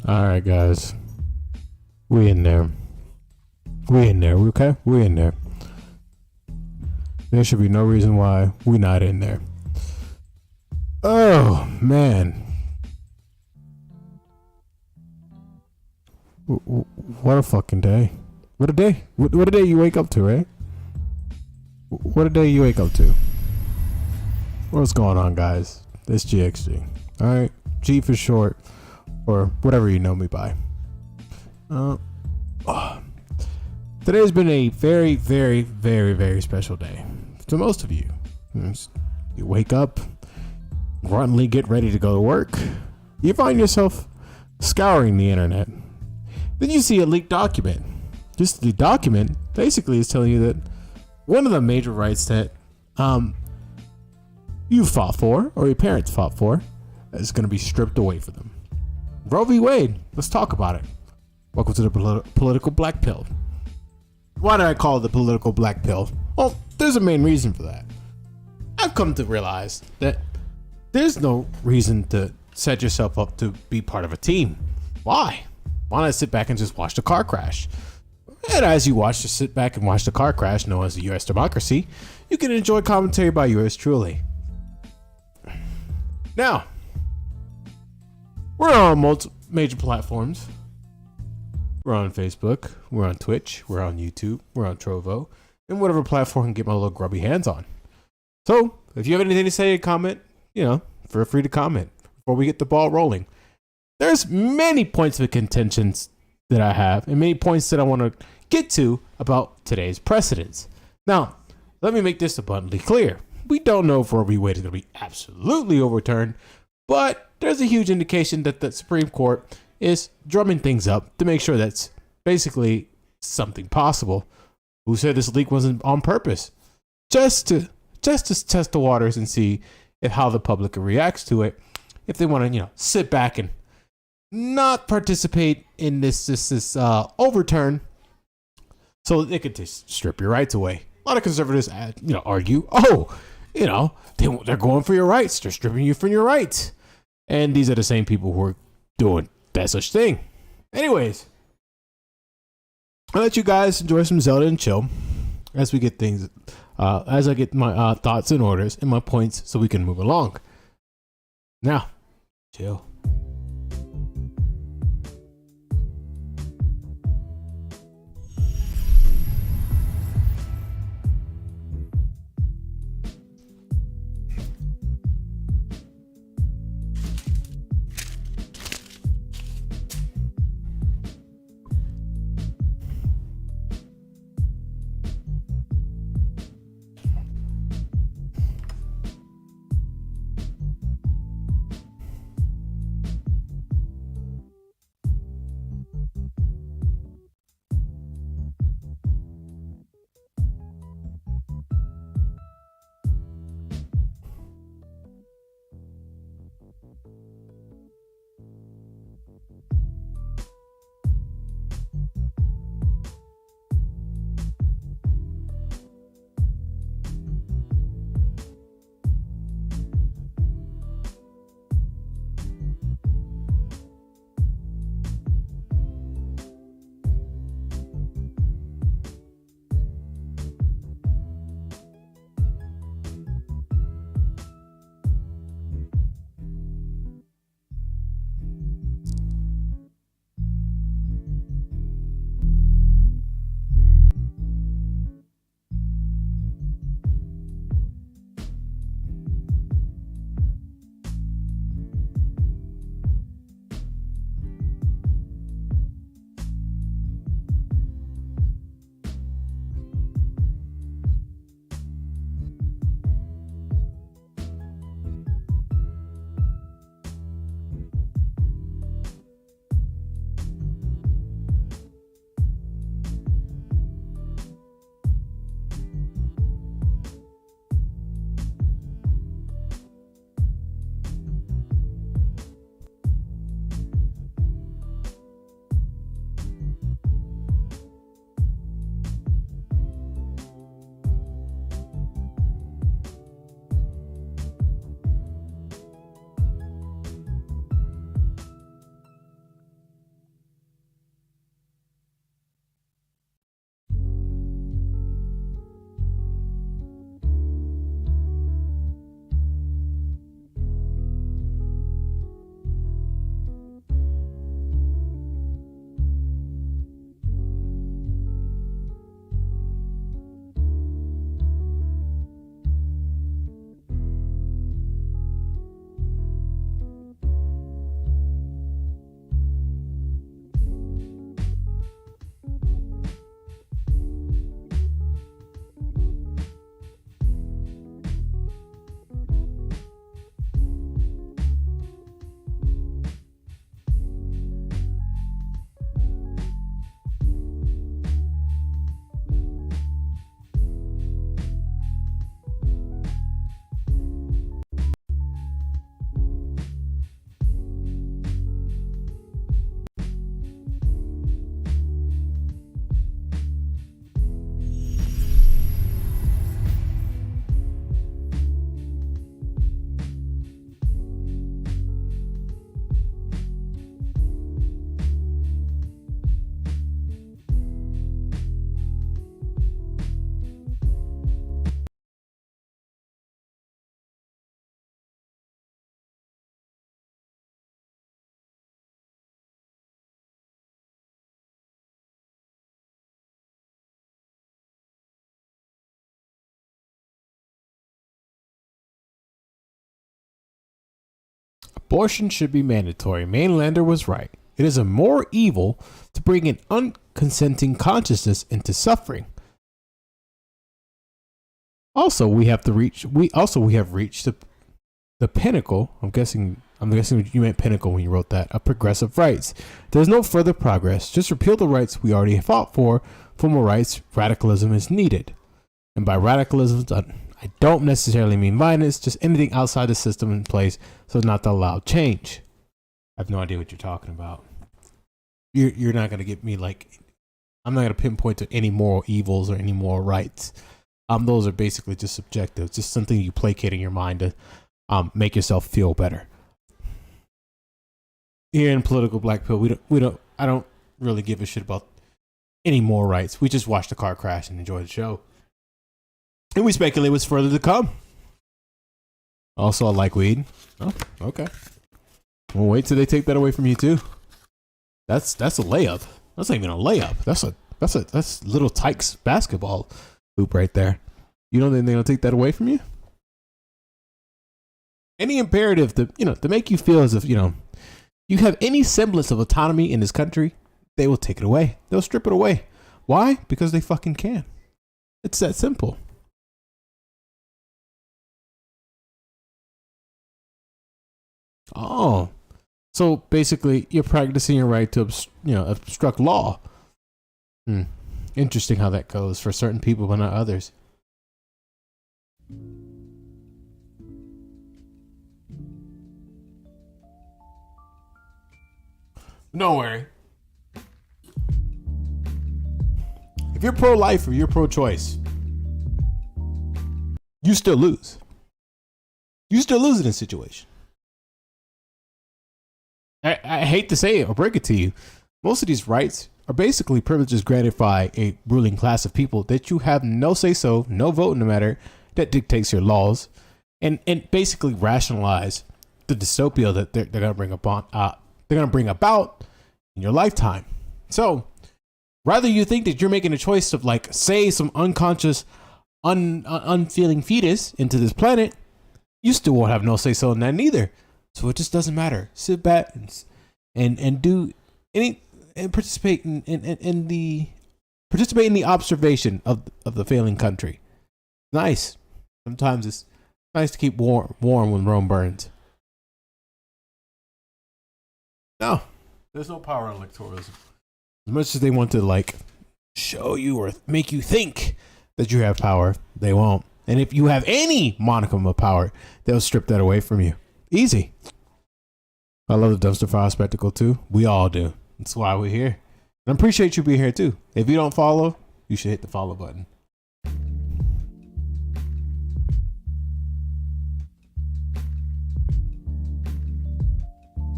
All right, guys. We in there. We in there. Okay? We in there. There should be no reason why we not in there. Oh, man. What a fucking day. What a day. What a day you wake up to, right? What a day you wake up to. What's going on, guys? It's GXG. Alright? G for short, or whatever you know me by. Today's been a very, very, very, very special day to most of you. You wake up, gruntily get ready to go to work. You find yourself scouring the internet. Then you see a leaked document. This leaked document basically is telling you that one of the major rights that you fought for, or your parents fought for, is going to be stripped away from them. ROE V Wade. Let's talk about it. Welcome to the political black pill. Why did I call it the political black pill? Well, there's a main reason for that. I've come to realize that there's no reason to set yourself up to be part of a team. Why? Why not sit back and just watch the car crash? And as you sit back and watch the car crash, known as the U.S. democracy, you can enjoy commentary by yours truly. Now, we're on major platforms. We're on Facebook, we're on Twitch, we're on YouTube, we're on Trovo, and whatever platform I can get my little grubby hands on. So, if you have anything to say, comment, feel free to comment before we get the ball rolling. There's many points of contentions that I have, and many points that I want to get to about today's precedents. Now, let me make this abundantly clear. We don't know if ROE V Wade is going to be absolutely overturned, but there's a huge indication that the Supreme Court is drumming things up to make sure that's basically something possible. Who said this leak wasn't on purpose? Just to test the waters and see how the public reacts to it. If they want to, sit back and not participate in this overturn, so they could just strip your rights away. A lot of conservatives, argue, they're going for your rights. They're stripping you from your rights. And these are the same people who are doing that such thing. Anyways, I'll let you guys enjoy some Zelda and chill as we get things, as I get my thoughts and orders and my points so we can move along. Now, chill. Abortion should be mandatory. Mainlander was right. It is a more evil to bring an unconsenting consciousness into suffering. Also, we have reached the pinnacle. I'm guessing you meant pinnacle when you wrote that, of progressive rights. There's no further progress. Just repeal the rights we already fought for. For more rights, radicalism is needed. And by radicalism, I don't necessarily mean violence, just anything outside the system in place so not to allow change. I have no idea what you're talking about. You're not going to get me like, I'm not going to pinpoint to any moral evils or any moral rights. Those are basically just subjective, just something you placate in your mind to make yourself feel better. Here in Political Black Pill, I don't really give a shit about any more rights. We just watch the car crash and enjoy the show. And we speculate what's further to come. Also, I like weed. Oh, okay. Well, wait till they take that away from you too. That's a layup. That's not even a layup. That's little Tykes basketball hoop right there. You know they're gonna take that away from you. Any imperative to make you feel as if you have any semblance of autonomy in this country, they will take it away. They'll strip it away. Why? Because they fucking can. It's that simple. Oh, so basically you're practicing your right to obstruct law. Interesting how that goes for certain people but not others. Don't worry. If you're pro-life or you're pro-choice, you still lose. You still lose in this situation. I hate to say it or break it to you. Most of these rights are basically privileges granted by a ruling class of people that you have no say-so, no vote in the matter, that dictates your laws, and basically rationalize the dystopia that they're gonna bring about in your lifetime. So rather you think that you're making a choice of say some unconscious, unfeeling fetus into this planet, you still won't have no say-so in that neither. So it just doesn't matter. Sit back and do any and participate in the observation of the failing country. Nice. Sometimes it's nice to keep warm when Rome burns. No, there's no power in electoralism. As much as they want to show you or make you think that you have power, they won't. And if you have any modicum of power, they'll strip that away from you. Easy. I love the dumpster fire spectacle too. We all do. That's why we're here. And I appreciate you being here too. If you don't follow, you should hit the follow button.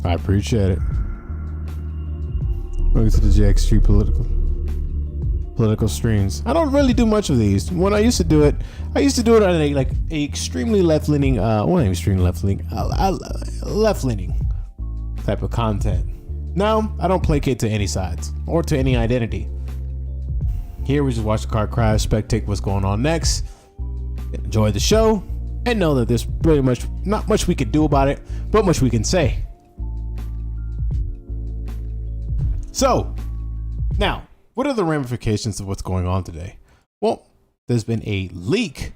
I appreciate it. Welcome to the JX Street political streams. I don't really do much of these. When I used to do it on a extremely left-leaning, left-leaning type of content. Now, I don't placate to any sides or to any identity. Here we just watch the car crash, spectate what's going on next, enjoy the show, and know that there's pretty much not much we can do about it, but much we can say. So, now, what are the ramifications of what's going on today? Well, there's been a leak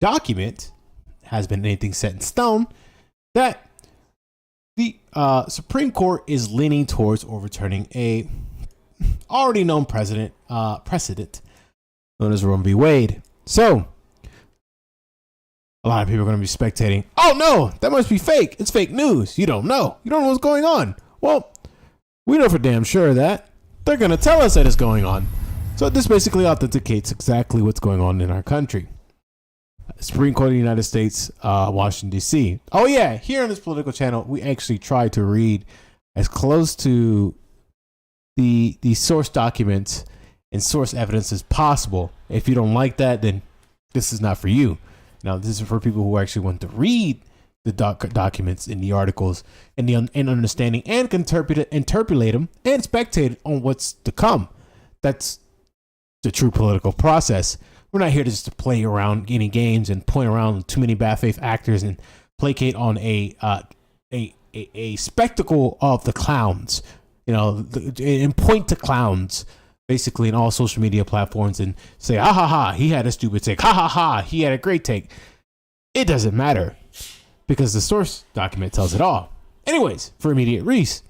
document, has been anything set in stone, that the Supreme Court is leaning towards overturning a already known precedent known as ROE V Wade. So, a lot of people are going to be spectating. Oh no, that must be fake. It's fake news. You don't know. You don't know what's going on. Well, we know for damn sure that they're going to tell us that it's going on. So this basically authenticates exactly what's going on in our country. Supreme Court of the United States, Washington, D.C. Oh yeah, here on this political channel, we actually try to read as close to the source documents and source evidence as possible. If you don't like that, then this is not for you. Now, this is for people who actually want to read the documents in the articles and understanding and interpolate them and spectate on what's to come. That's the true political process. We're not here just to play around any games and point around too many bad faith actors and placate on a a spectacle of the clowns, and point to clowns basically in all social media platforms and say, ha ha ha, he had a stupid take. Ha ha ha, he had a great take. It doesn't matter because the source document tells it all. Anyways, for immediate Reese,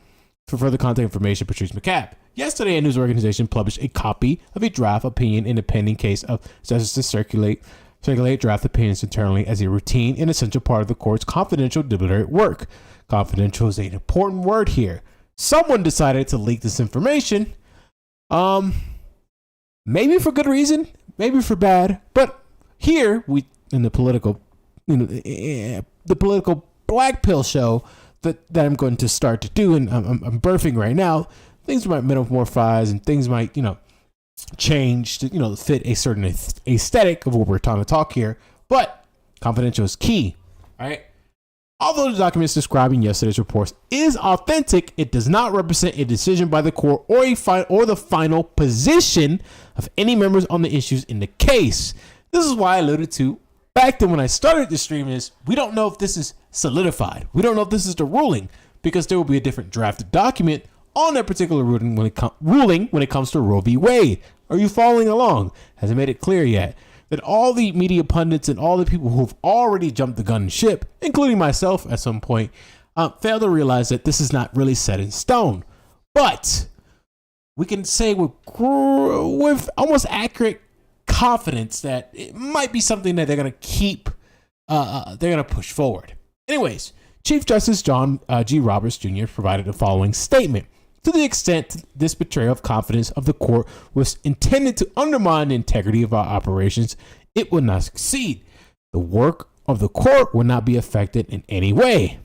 for further contact information, Patrice McCabe. Yesterday, a news organization published a copy of a draft opinion in the pending case of justice to circulate draft opinions internally as a routine and essential part of the court's confidential deliberate work. Confidential is an important word here. Someone decided to leak this information. Maybe for good reason, maybe for bad, but here we in the political, the political black pill show that I'm going to start to do, and I'm birthing right now. Things might metamorphose and things might, change to, fit a certain aesthetic of what we're trying to talk here. But confidential is key, right? Although the documents describing yesterday's reports is authentic, it does not represent a decision by the court or the final position of any members on the issues in the case. This is why I alluded to back then when I started the stream is we don't know if this is solidified. We don't know if this is the ruling because there will be a different drafted document on that particular ruling when it comes to ROE v. Wade. Are you following along? Hasn't made it clear yet that all the media pundits and all the people who've already jumped the gun ship, including myself at some point, fail to realize that this is not really set in stone. But we can say with almost accurate confidence that it might be something that they're going to keep, they're going to push forward. Anyways, Chief Justice John G. Roberts Jr. provided the following statement. To the extent this betrayal of confidence of the court was intended to undermine the integrity of our operations, it will not succeed. The work of the court will not be affected in any way.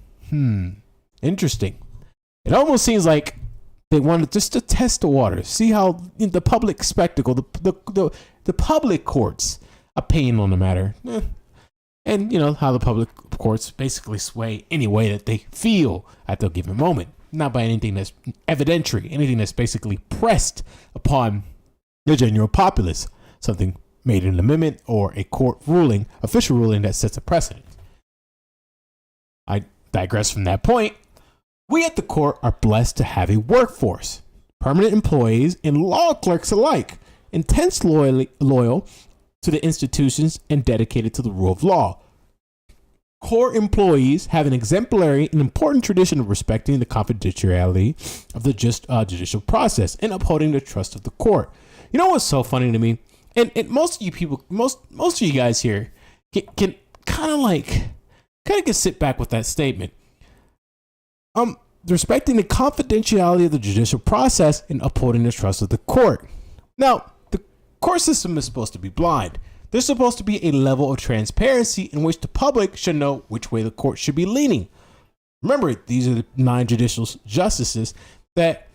Interesting. It almost seems like they wanted just to test the waters, see how the public spectacle, the public court's opinion on the matter, and how the public courts basically sway any way that they feel at the given moment. Not by anything that's evidentiary, anything that's basically pressed upon the general populace, something made in an amendment or a court ruling, official ruling that sets a precedent. I digress from that point. We at the court are blessed to have a workforce, permanent employees and law clerks alike, intense loyal to the institutions and dedicated to the rule of law. Core employees have an exemplary and important tradition of respecting the confidentiality of the judicial process and upholding the trust of the court. You know what's so funny to me? And most of you people, most of you guys here can kind of sit back with that statement. Respecting the confidentiality of the judicial process and upholding the trust of the court. Now, the court system is supposed to be blind. There's supposed to be a level of transparency in which the public should know which way the court should be leaning. Remember, these are the 9 judicial justices that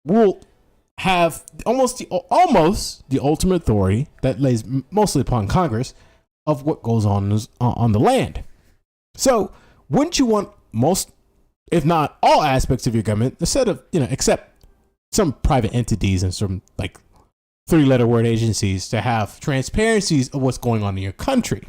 will have almost the ultimate authority that lays mostly upon Congress of what goes on the land. So, wouldn't you want most, if not all aspects of your government, instead of, except some private entities and some 3-letter word agencies, to have transparencies of what's going on in your country?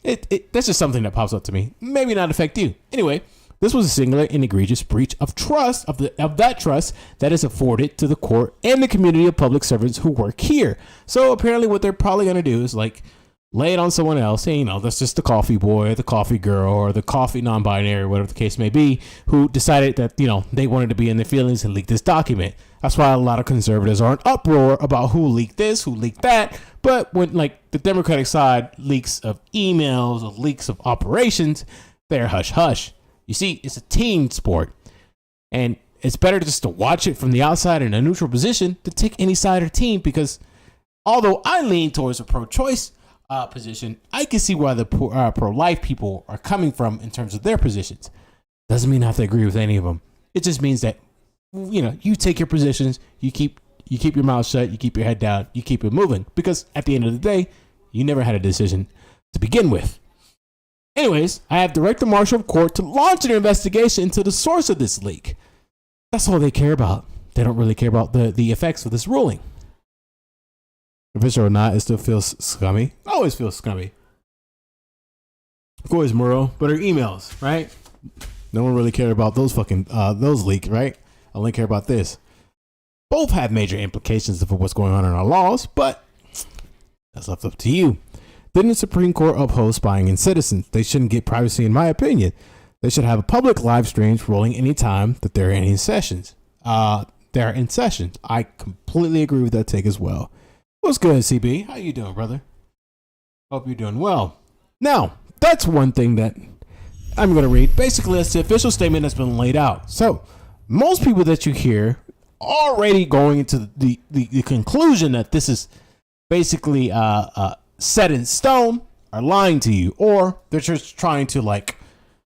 That's just something that pops up to me. Maybe not affect you. Anyway, this was a singular and egregious breach of trust, of that trust that is afforded to the court and the community of public servants who work here. So apparently what they're probably going to do is lay it on someone else. Hey, that's just the coffee boy, the coffee girl, or the coffee non-binary, whatever the case may be, who decided that, they wanted to be in their feelings and leak this document. That's why a lot of conservatives are in uproar about who leaked this, who leaked that. But when the Democratic side leaks of emails or leaks of operations, they're hush hush. You see, it's a team sport, and it's better just to watch it from the outside in a neutral position to take any side or team, because although I lean towards a pro-choice position, I can see where the pro-life people are coming from in terms of their positions. Doesn't mean I have to agree with any of them. It just means that, you take your positions, you keep your mouth shut, you keep your head down, you keep it moving, because at the end of the day, you never had a decision to begin with. Anyways, I have directed the Marshal of Court to launch an investigation into the source of this leak. That's all they care about. They don't really care about the effects of this ruling. Official or not, it still feels scummy. Always feels scummy. Of course, Murrow, but her emails, right? No one really cared about those those leaks, right? I only care about this. Both have major implications for what's going on in our laws, but that's left up to you. Didn't the Supreme Court uphold spying in citizens? They shouldn't get privacy, in my opinion. They should have a public live streams rolling anytime that they're in sessions. They're in sessions. I completely agree with that take as well. What's good, CB? How you doing, brother? Hope you're doing well. Now, that's one thing that I'm going to read. Basically, that's the official statement that's been laid out. So, most people that you hear already going into the conclusion that this is basically set in stone are lying to you, or they're just trying to like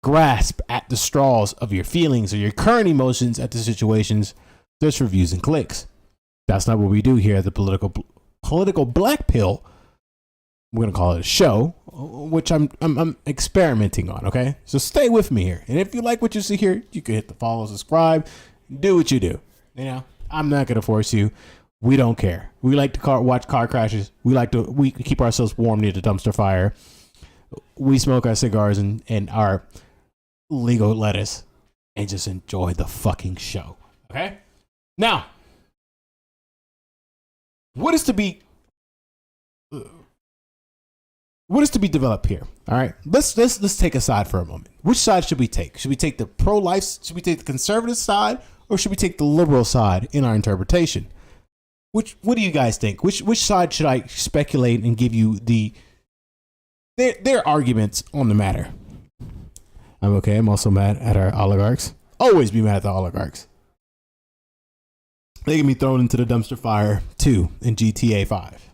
grasp at the straws of your feelings or your current emotions at the situations just for views and clicks. That's not what we do here at the political black pill. We're gonna call it a show, which I'm experimenting on. Okay, so stay with me here, and if you like what you see here, you can hit the follow, subscribe, do what you do. You know, I'm not gonna force you. We don't care. We like to watch car crashes. We keep ourselves warm near the dumpster fire. We smoke our cigars and our legal lettuce and just enjoy the fucking show. Okay? Now, what is to be developed here? All right. Let's take a side for a moment. Which side should we take? Should we take the pro-life? Should we take the conservative side, or should we take the liberal side in our interpretation? What do you guys think? Which side should I speculate and give you their arguments on the matter? I'm okay. I'm also mad at our oligarchs. Always be mad at the oligarchs. They can be thrown into the dumpster fire too in GTA 5.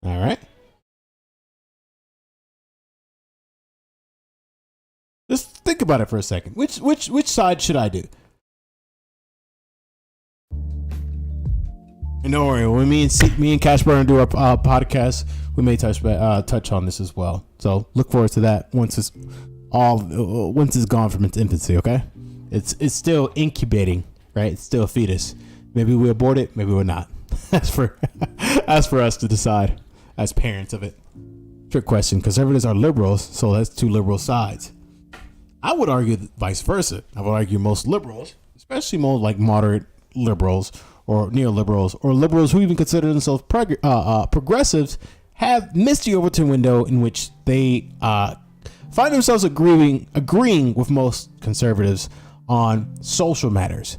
All right. Just think about it for a second. Which side should I do? And don't worry, when me and Cash Burner do our podcast, we may touch on this as well. So look forward to that once it's gone from its infancy. Okay, it's still incubating, right? It's still a fetus. Maybe we abort it, maybe we're not. That's for us to decide as parents of it. Trick question. Conservatives are liberals, so that's two liberal sides. I would argue vice versa. I would argue most liberals, especially more like moderate liberals or neoliberals, or liberals who even consider themselves progressives, have missed the Overton window in which they find themselves agreeing with most conservatives on social matters.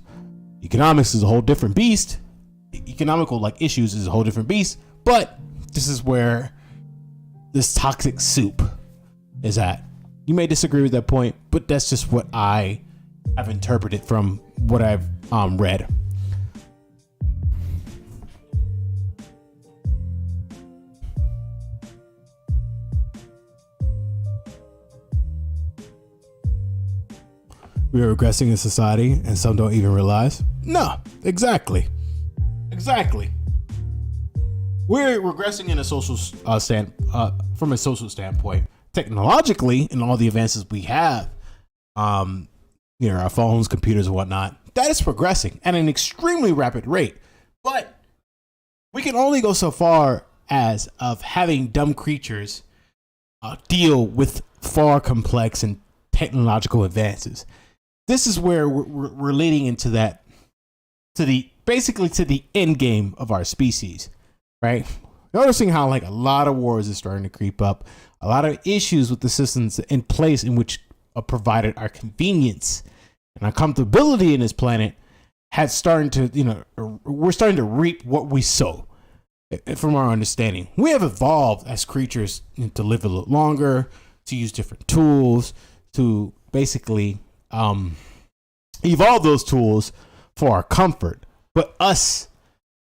Economics is a whole different beast. Economical issues is a whole different beast. But this is where this toxic soup is at. You may disagree with that point, but that's just what I have interpreted from what I've read. We are regressing in society, and some don't even realize. No, exactly. We're regressing in a social from a social standpoint. Technologically, in all the advances we have, our phones, computers, and whatnot, that is progressing at an extremely rapid rate. But we can only go so far as of having dumb creatures deal with far complex and technological advances. This is where we're leading into that, to the end game of our species, right? Noticing how a lot of wars is starting to creep up, a lot of issues with the systems in place in which provided our convenience and our comfortability in this planet has starting to, we're starting to reap what we sow. From our understanding, we have evolved as creatures to live a little longer, to use different tools, to basically evolve those tools for our comfort. But us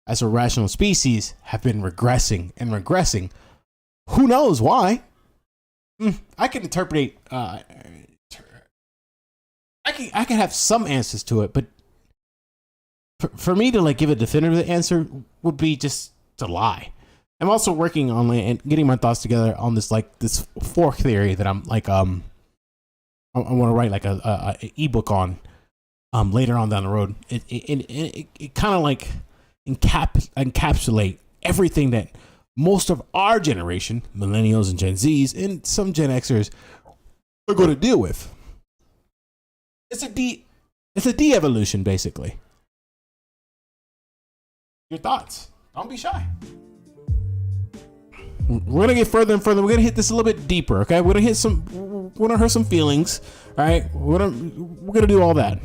as a rational species have been regressing and regressing. Who knows why? I can interpret I can have some answers to it, but for me to give a definitive answer would be just to lie. I'm also working on and getting my thoughts together on this this fork theory that I'm I want to write a ebook on later on down the road. It kind of encapsulate everything that most of our generation, millennials and Gen Zs, and some Gen Xers are going to deal with. It's a de-evolution, basically. Your thoughts. Don't be shy. We're gonna get further and further. We're gonna hit this a little bit deeper, okay? We're gonna hurt some feelings, all right? We're gonna do all that.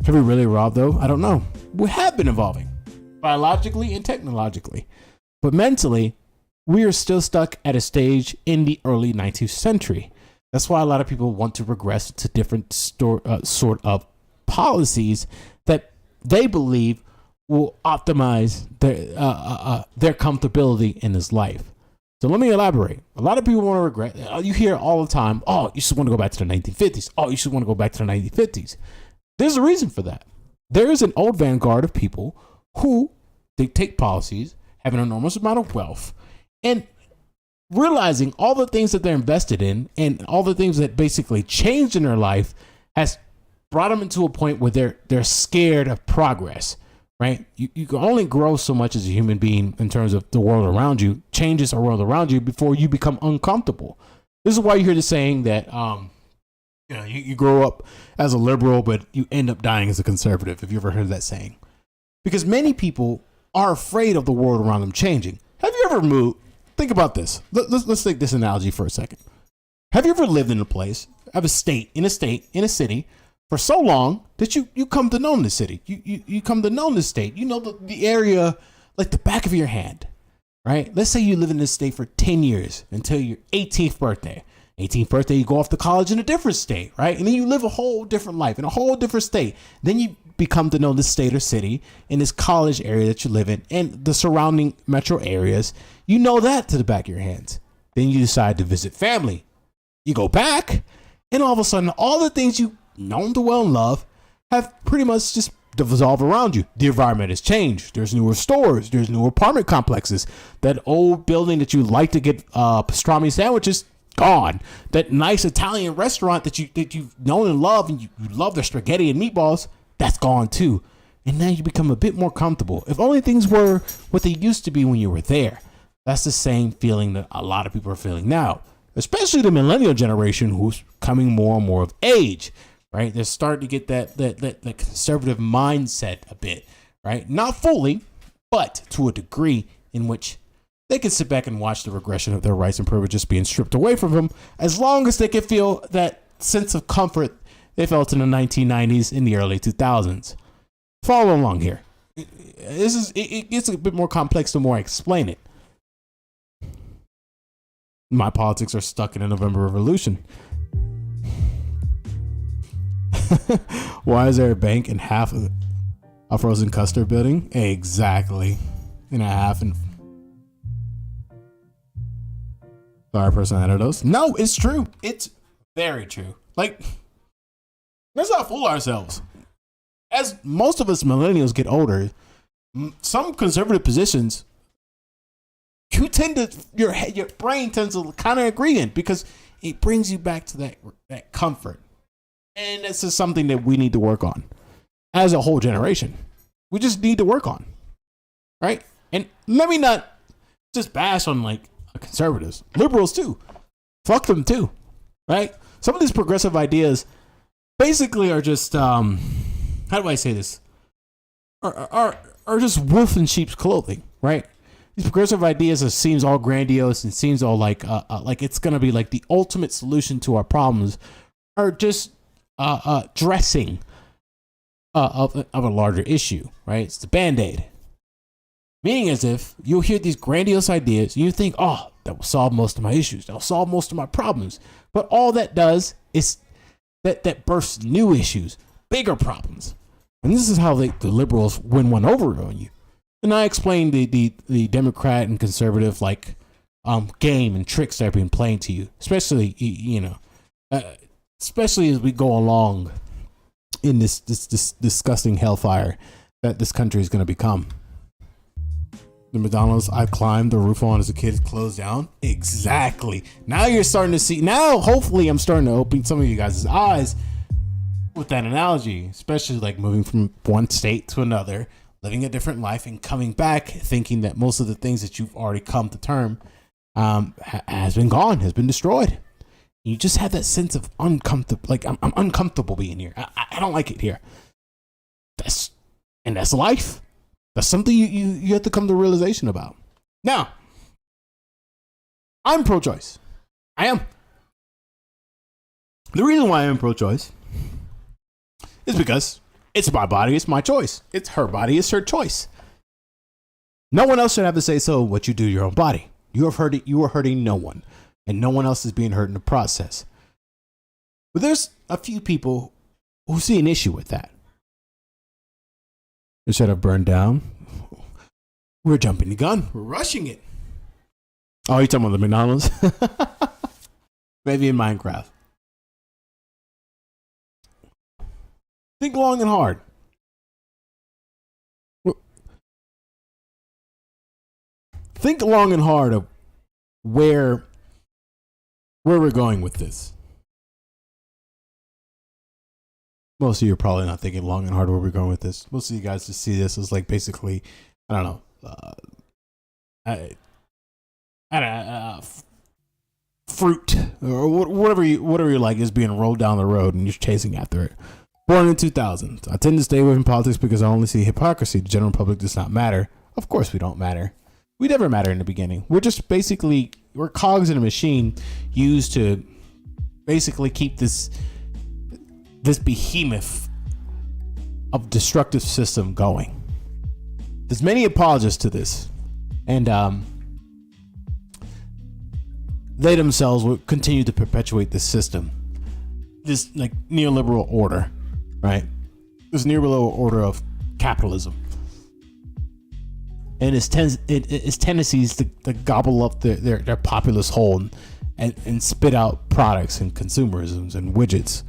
Have we really evolved though? I don't know. We have been evolving, biologically and technologically, but mentally, we are still stuck at a stage in the early 19th century. That's why a lot of people want to regress to different sort of policies that they believe will optimize their comfortability in this life. So let me elaborate. A lot of people want to regret. You hear all the time, oh, you should want to go back to the 1950s. Oh, you should want to go back to the 1950s. There's a reason for that. There is an old vanguard of people who dictate policies, have an enormous amount of wealth, and realizing all the things that they're invested in and all the things that basically changed in their life has brought them into a point where they're scared of progress. Right? You can only grow so much as a human being in terms of the world around you, changes the world around you before you become uncomfortable. This is why you hear the saying that, you grow up as a liberal, but you end up dying as a conservative. Have you ever heard that saying? Because many people are afraid of the world around them changing. Have you ever moved? Think about this. Let's take this analogy for a second. Have you ever lived in a place, in a city, for so long that you come to know the city, you come to know the state, you know the area like the back of your hand, right? Let's say you live in this state for 10 years until your 18th birthday. 18th birthday, you go off to college in a different state, right? And then you live a whole different life in a whole different state. Then you become to know this state or city in this college area that you live in and the surrounding metro areas. You know that to the back of your hands. Then you decide to visit family. You go back, and all of a sudden, all the things you known to well and love have pretty much just dissolved around you. The environment has changed. There's newer stores. There's new apartment complexes. That old building that you like to get pastrami sandwiches, gone. That nice Italian restaurant that you've known and loved, and you love their spaghetti and meatballs, that's gone too. And now you become a bit more comfortable. If only things were what they used to be when you were there. That's the same feeling that a lot of people are feeling now, especially the millennial generation who's coming more and more of age. Right, they're starting to get that conservative mindset a bit, right? Not fully, but to a degree in which they can sit back and watch the regression of their rights and privileges being stripped away from them, as long as they can feel that sense of comfort they felt in the 1990s and the early 2000s. Follow along here. It gets a bit more complex the more I explain it. My politics are stuck in a November Revolution. Why is there a bank in half of a frozen custard building? Exactly. In a half. And sorry, person added those. No, it's true. It's very true. Like, let's not fool ourselves. As most of us millennials get older, some conservative positions, you tend to your brain tends to kind of agree in because it brings you back to that comfort. And this is something that we need to work on as a whole generation. We just need to work on, right? And let me not just bash on like conservatives, liberals too. Fuck them too, right? Some of these progressive ideas basically are just, how do I say this? Are just wolf in sheep's clothing, right? These progressive ideas, it seems all grandiose and seems all like it's gonna be like the ultimate solution to our problems, are just dressing of a larger issue, right? It's the Band-Aid. Meaning as if you'll hear these grandiose ideas and you think, oh, that will solve most of my issues. That'll solve most of my problems. But all that does is that bursts new issues, bigger problems. And this is how the liberals win one over on you. And I explained the Democrat and conservative game and tricks that are being played to you, especially, especially as we go along in this disgusting hellfire that this country is going to become. The McDonald's I climbed the roof on as a kid closed down. Exactly. Now you're starting to see. Now, hopefully, I'm starting to open some of you guys' eyes with that analogy, especially like moving from one state to another, living a different life, and coming back thinking that most of the things that you've already come to term has been gone, has been destroyed. You just have that sense of uncomfortable, like I'm uncomfortable being here. I don't like it here. That's life. That's something you have to come to realization about. Now, I'm pro-choice. I am. The reason why I'm pro-choice is because it's my body, it's my choice. It's her body, it's her choice. No one else should have to say so what you do to your own body. You are hurting no one, and no one else is being hurt in the process. But there's a few people who see an issue with that. Instead of burn down, we're jumping the gun. We're rushing it. Oh, you're talking about the McDonald's? Maybe in Minecraft. Think long and hard. Think long and hard of where we're going with this. Most of you are probably not thinking long and hard where we're going with this. Most of you guys just see this as like basically, I don't know, fruit or whatever you like is being rolled down the road and you're chasing after it. Born in 2000. I tend to stay away from politics because I only see hypocrisy. The general public does not matter. Of course we don't matter. We never matter in the beginning. We're just basically, we're cogs in a machine used to basically keep this behemoth of destructive system going. There's many apologists to this, and they themselves will continue to perpetuate this system, this like neoliberal order, right? This neoliberal order of capitalism. And its tendencies to gobble up their populace whole and spit out products and consumerisms and widgets.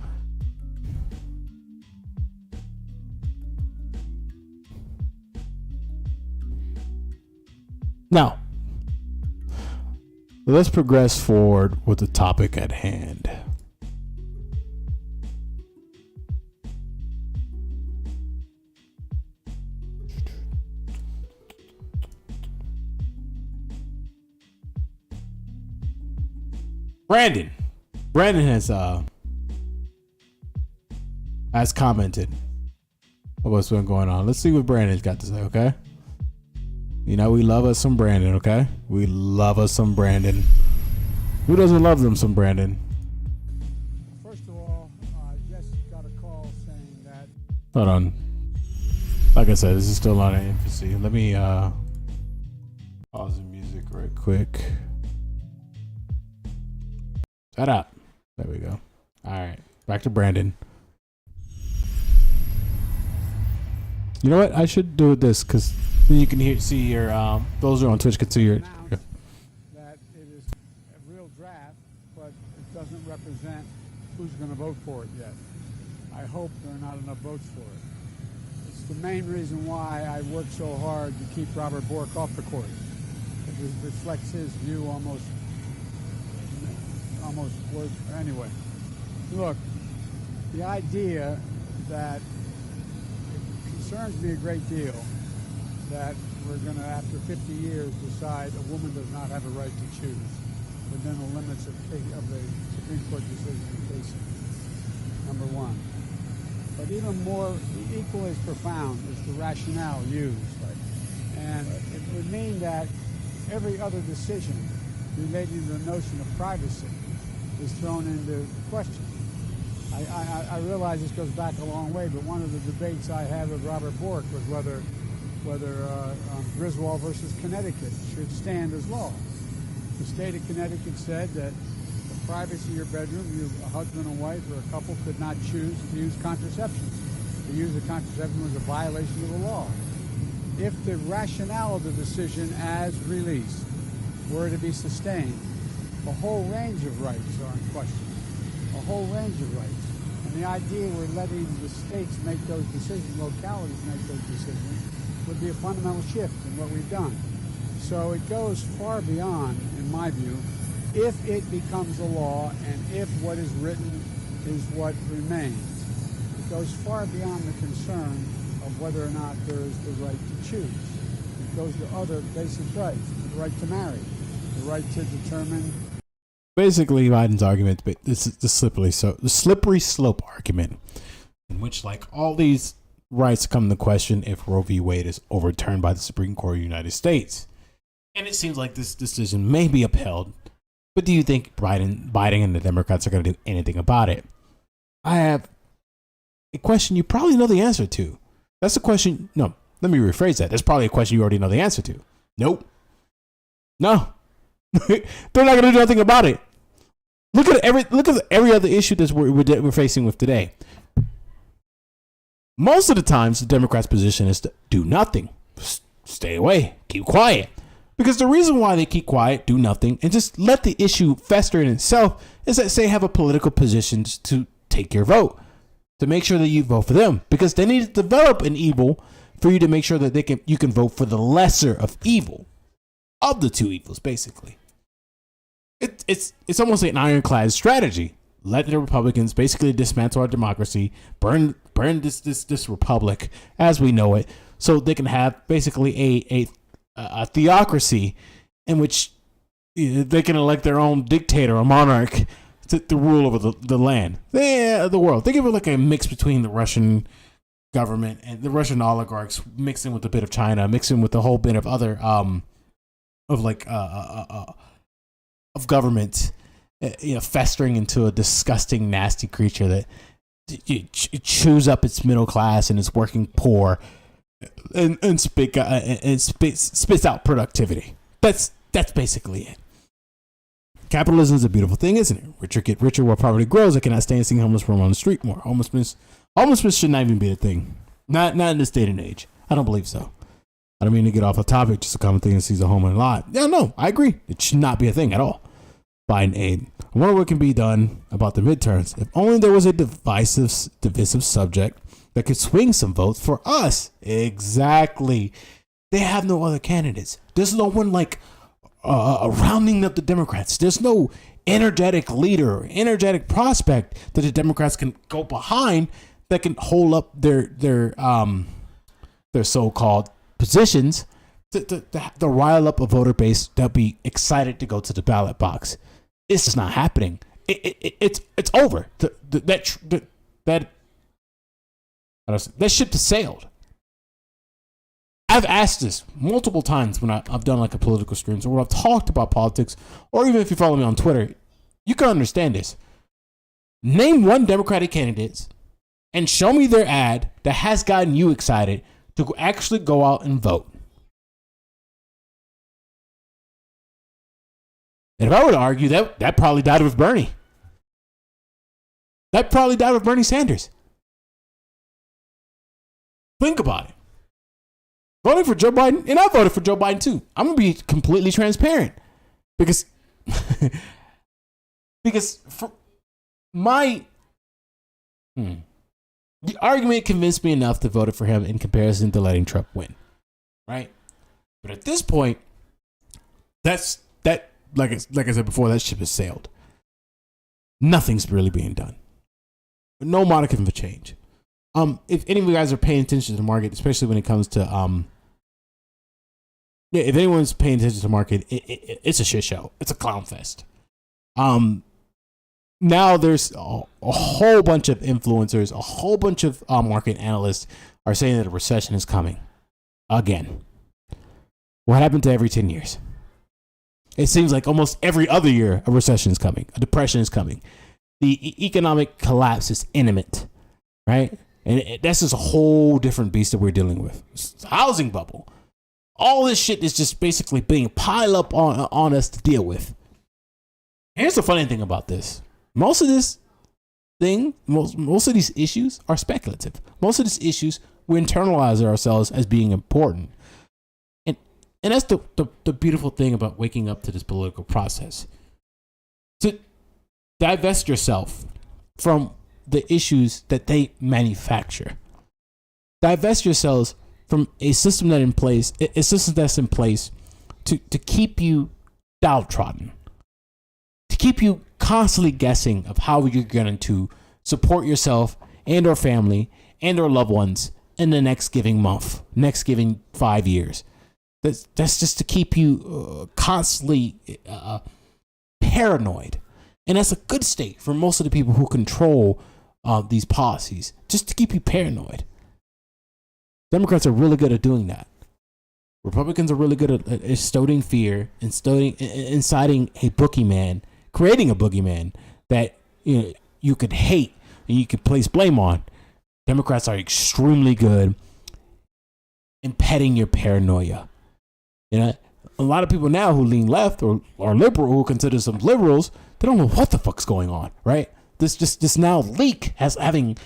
Now, let's progress forward with the topic at hand. Brandon has commented on what's been going on. Let's see what Brandon's got to say, okay? You know, we love us some Brandon, okay? We love us some Brandon. Who doesn't love them some Brandon? First of all, I just got a call saying that... Hold on. Like I said, this is still on in infancy. Let me pause the music right quick. Shut up. There we go. All right. Back to Brandon. You know what? I should do this because then you can see your, those who are on Twitch can see your... That it is a real draft, but it doesn't represent who's going to vote for it yet. I hope there are not enough votes for it. It's the main reason why I worked so hard to keep Robert Bork off the court. It reflects his view almost word. Anyway, look, the idea that it concerns me a great deal that we're going to, after 50 years, decide a woman does not have a right to choose within the limits of the Supreme Court decision in Casey, number one. But even more, equally as profound is the rationale used. And it would mean that every other decision relating to the notion of privacy is thrown into question. I realize this goes back a long way, but one of the debates I had with Robert Bork was whether Griswold versus Connecticut should stand as law. The state of Connecticut said that the privacy of your bedroom, a husband and wife or a couple could not choose to use contraception. To use the contraception was a violation of the law. If the rationale of the decision as released were to be sustained, a whole range of rights are in question. A whole range of rights. And the idea we're letting the states make those decisions, localities make those decisions, would be a fundamental shift in what we've done. So it goes far beyond, in my view, if it becomes a law and if what is written is what remains. It goes far beyond the concern of whether or not there is the right to choose. It goes to other basic rights, the right to marry, the right to determine basically Biden's argument, but this is the slippery slope argument, in which like all these rights come into question if Roe v. Wade is overturned by the Supreme Court of the United States. And it seems like this decision may be upheld. But do you think Biden and the Democrats are going to do anything about it? I have a question you probably know the answer to. That's a question. No, let me rephrase that. That's probably a question you already know the answer to. Nope. No. They're not going to do nothing about it. Look at every other issue that we're facing with today. Most of the times, the Democrats' position is to do nothing. Stay away. Keep quiet. Because the reason why they keep quiet, do nothing, and just let the issue fester in itself is that they have a political position to take your vote, to make sure that you vote for them. Because they need to develop an evil for you to make sure that you can vote for the lesser of evil, of the two evils, basically. It's almost like an ironclad strategy. Let the Republicans basically dismantle our democracy, burn this republic as we know it, so they can have basically a theocracy in which they can elect their own dictator or monarch to rule over the land, the world. Think of it like a mix between the Russian government and the Russian oligarchs, mixing with a bit of China, mixing with a whole bit of other of government, festering into a disgusting, nasty creature that chews up its middle class and its working poor. And spits out productivity. That's basically it. Capitalism is a beautiful thing, isn't it? Richer get richer while poverty grows. I cannot stand seeing homeless roam on the street more. Homelessness should not even be a thing. Not in this day and age. I don't believe so. I don't mean to get off the topic. Just a common thing that sees a home in a lot. Yeah, no, I agree. It should not be a thing at all. Biden aid. I wonder what can be done about the midterms. If only there was a divisive subject that could swing some votes for us. Exactly. They have no other candidates. There's no one like rounding up the Democrats. There's no energetic leader or energetic prospect that the Democrats can go behind that can hold up their so-called positions to rile up a voter base that'll be excited to go to the ballot box. It's just not happening. It's over. That ship has sailed. I've asked this multiple times when I've done like a political streams or when I've talked about politics, or even if you follow me on Twitter, you can understand this. Name one Democratic candidate and show me their ad that has gotten you excited to actually go out and vote. And if I were to argue that probably died with Bernie. That probably died with Bernie Sanders. Think about it. Voting for Joe Biden, and I voted for Joe Biden too. I'm gonna be completely transparent because for my the argument convinced me enough to vote for him in comparison to letting Trump win, right? But at this point, that like I said before, that ship has sailed. Nothing's really being done. No modicum of a change. If any of you guys are paying attention to the market, especially when it comes to if anyone's paying attention to the market, it's a shit show. It's a clown fest. Now there's a whole bunch of influencers, a whole bunch of market analysts are saying that a recession is coming again. What happened to every 10 years? It seems like almost every other year a recession is coming, a depression is coming. The economic collapse is imminent, right? And that's just a whole different beast that we're dealing with. It's a housing bubble. All this shit is just basically being piled up on us to deal with. Here's the funny thing about this. Most of this thing, most of these issues are speculative. Most of these issues, we internalize ourselves as being important. And that's the beautiful thing about waking up to this political process. To divest yourself from the issues that they manufacture. Divest yourselves from a system that's in place to keep you downtrodden, to keep you constantly guessing of how you're going to support yourself and or family and or loved ones in the next giving month, next giving 5 years. That's just to keep you constantly paranoid And that's a good state for most of the people who control these policies, just to keep you paranoid. Democrats are really good at doing that. Republicans are really good at instilling fear, inciting a boogeyman, creating a boogeyman that you could hate and you could place blame on. Democrats are extremely good in petting your paranoia. A lot of people now who lean left or are liberal, who consider themselves liberals, they don't know what the fuck's going on, right? This now leak has having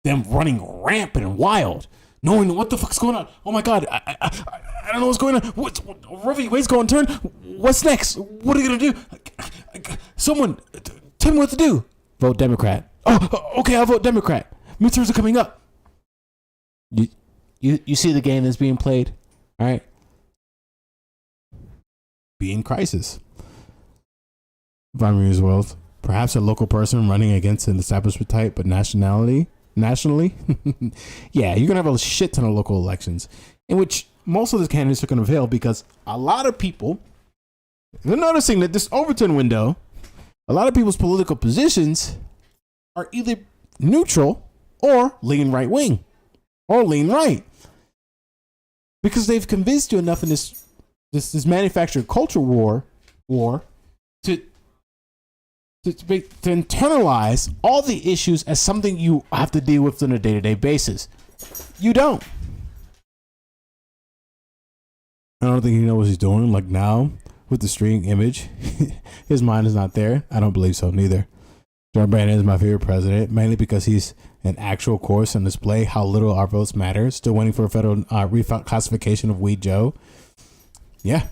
them running rampant and wild, knowing what the fuck's going on. Oh my God, I don't know what's going on. Roe v. Wade's going to turn. What's next? What are you gonna do? Someone tell me what to do. Vote Democrat. Oh, okay, I'll vote Democrat. Midterms are coming up. You see the game that's being played, all right? Be in crisis. If I'm reading as well, perhaps a local person running against an establishment type, but nationally, yeah, you're gonna have a shit ton of local elections in which most of the candidates are gonna fail because a lot of people, they're noticing that this Overton window, a lot of people's political positions are either neutral or lean right wing or lean right, because they've convinced you enough in this manufactured culture war to internalize all the issues as something you have to deal with on a day-to-day basis. You don't. I don't think he knows what he's doing. Like now with the streaming image, his mind is not there. I don't believe so neither. Joe Biden is my favorite president, mainly because he's an actual course on display how little our votes matter. Still waiting for a federal reclassification of Weed Joe. Yeah.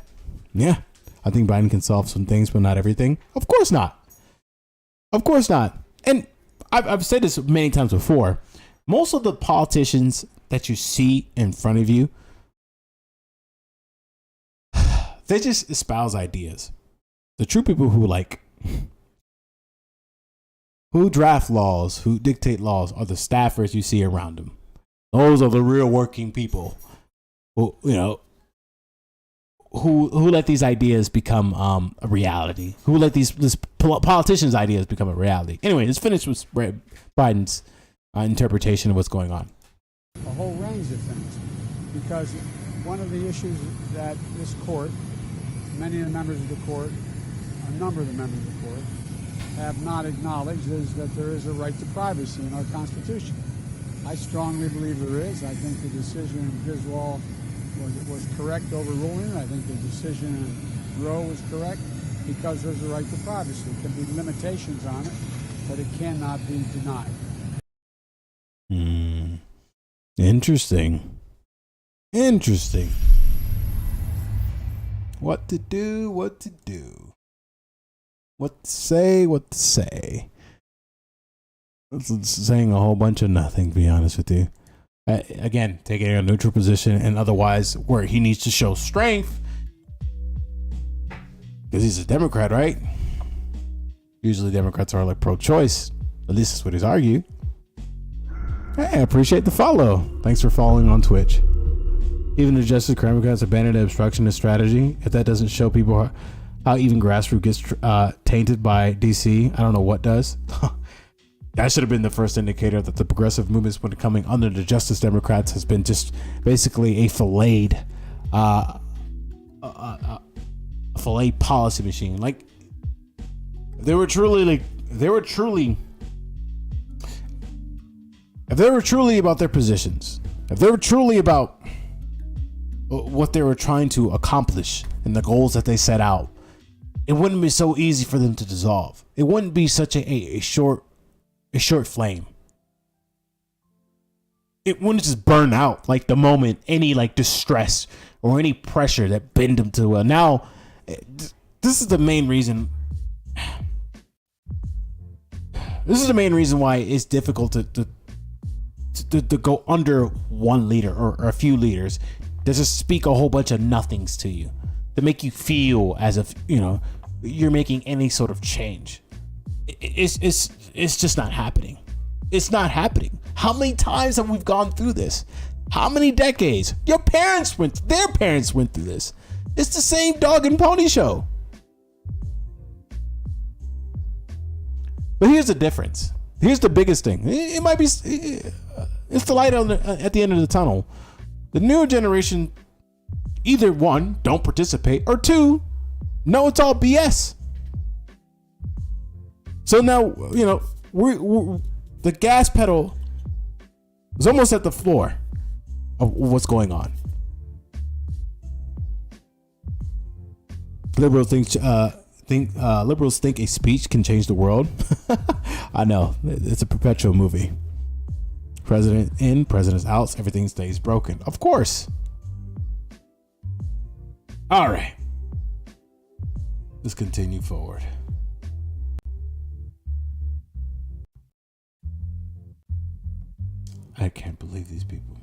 I think Biden can solve some things, but not everything. Of course not. And I've said this many times before. Most of the politicians that you see in front of you, they just espouse ideas. The true people who draft laws, who dictate laws, are the staffers you see around them. Those are the real working people who let these ideas become a reality. Who let these politicians' ideas become a reality. Anyway, let's finish with Biden's interpretation of what's going on. A whole range of things, because one of the issues that this court, many of the members of the court, a number of the members of the court, have not acknowledged is that there is a right to privacy in our Constitution. I strongly believe there is. I think the decision in Griswold was correct overruling. I think the decision in Roe was correct because there's a right to privacy. There can be limitations on it, but it cannot be denied. Interesting. What to do, what to say. It's saying a whole bunch of nothing, to be honest with you. Again, taking a neutral position, and otherwise where he needs to show strength because he's a Democrat, right? Usually Democrats are like pro-choice. At least that's what he's argued. Hey, I appreciate the follow. Thanks for following on Twitch. Even the Justice Democrats abandoned the obstructionist strategy. If that doesn't show people how even grassroots gets tainted by DC, I don't know what does. That should have been the first indicator that the progressive movements, when coming under the Justice Democrats, has been just basically a filleted policy machine. Like if they were truly about their positions, if they were truly about what they were trying to accomplish and the goals that they set out, it wouldn't be so easy for them to dissolve. It wouldn't be such a short flame. It wouldn't just burn out like the moment any like distress or any pressure that bend them to now. This is the main reason. This is the main reason why it's difficult to go under one leader or a few leaders that just speak a whole bunch of nothings to you, to make you feel as if you're making any sort of change. It's just not happening. It's not happening. How many times have we gone through this? How many decades? Their parents went through this. It's the same dog and pony show. But here's the difference. Here's the biggest thing. It might be, it's the light at the end of the tunnel. The newer generation, either one, don't participate, or two, no, it's all BS. So now, we're the gas pedal is almost at the floor of what's going on. Liberals think a speech can change the world. I know, it's a perpetual movie. President in, president's out, everything stays broken. Of course. All right. Let's continue forward. I can't believe these people.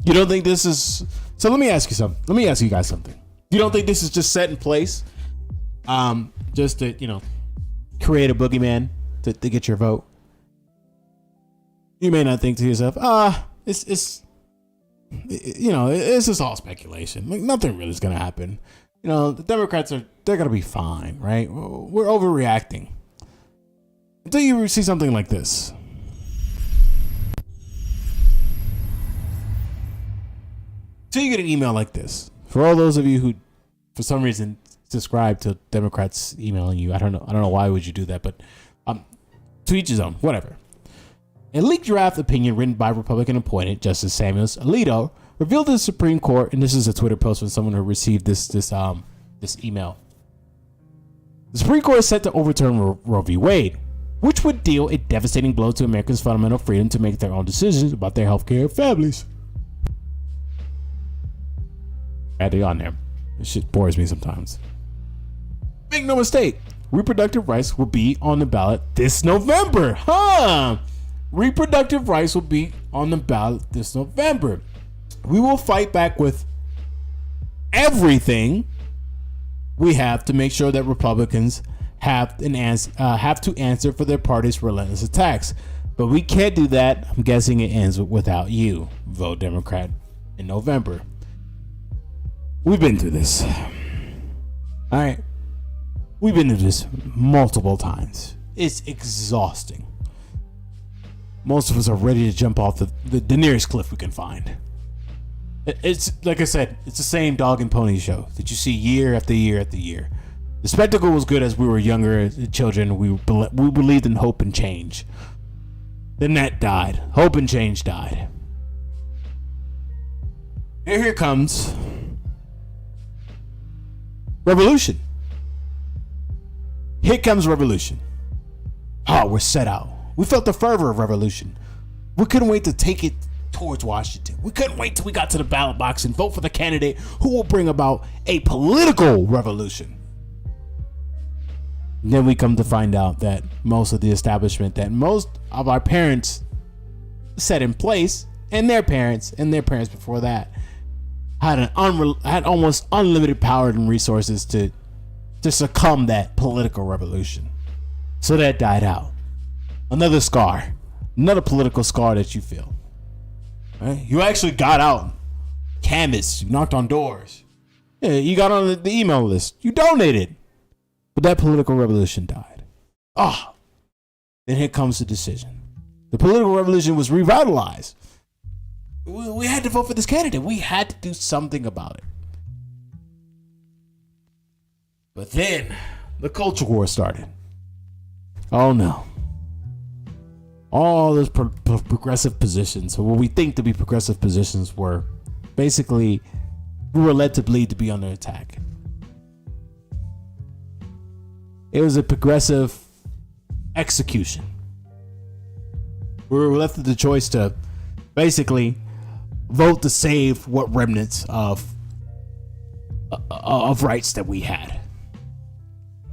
You don't think this is... So let me ask you something. Let me ask you guys something. You don't think this is just set in place? Just to, create a boogeyman to get your vote? You may not think to yourself, it's just all speculation. Like, nothing really is going to happen. The Democrats they're going to be fine, right? We're overreacting. Until you see something like this. So you get an email like this. For all those of you who, for some reason, subscribe to Democrats emailing you, I don't know why would you do that, but to each his own, whatever. A leaked draft opinion written by Republican appointed Justice Samuel Alito revealed to the Supreme Court, and this is a Twitter post from someone who received this email. The Supreme Court is set to overturn Roe v. Wade, which would deal a devastating blow to Americans' fundamental freedom to make their own decisions about their health care and families. Add it on there. This shit bores me sometimes. Make no mistake, reproductive rights will be on the ballot this November. Reproductive rights will be on the ballot this November. We will fight back with everything we have to make sure that Republicans have to answer for their party's relentless attacks. But we can't do that. I'm guessing it ends without you. Vote Democrat in November. We've been through this. All right. We've been through this multiple times. It's exhausting. Most of us are ready to jump off the nearest cliff we can find. It's like I said, it's the same dog and pony show that you see year after year after year. The spectacle was good as we were younger children. We believed in hope and change. Then that died. Hope and change died. Here comes revolution. Here comes revolution. Oh, we're set out. We felt the fervor of revolution. We couldn't wait to take it towards Washington. We couldn't wait till we got to the ballot box and vote for the candidate who will bring about a political revolution. And then we come to find out that most of the establishment that most of our parents set in place, and their parents before that, had almost unlimited power and resources to succumb that political revolution. So that died out. Another scar, another political scar that you feel. Right? You actually got out, canvassed, you knocked on doors. Yeah, you got on the email list. You donated. But that political revolution died. Then here comes the decision. The political revolution was revitalized. We had to vote for this candidate. We had to do something about it. But then the culture war started. Oh no. All those progressive positions, or what we think to be progressive positions, were basically, we were led to believe to be under attack. It was a progressive execution. We were left with the choice to basically vote to save what remnants of rights that we had.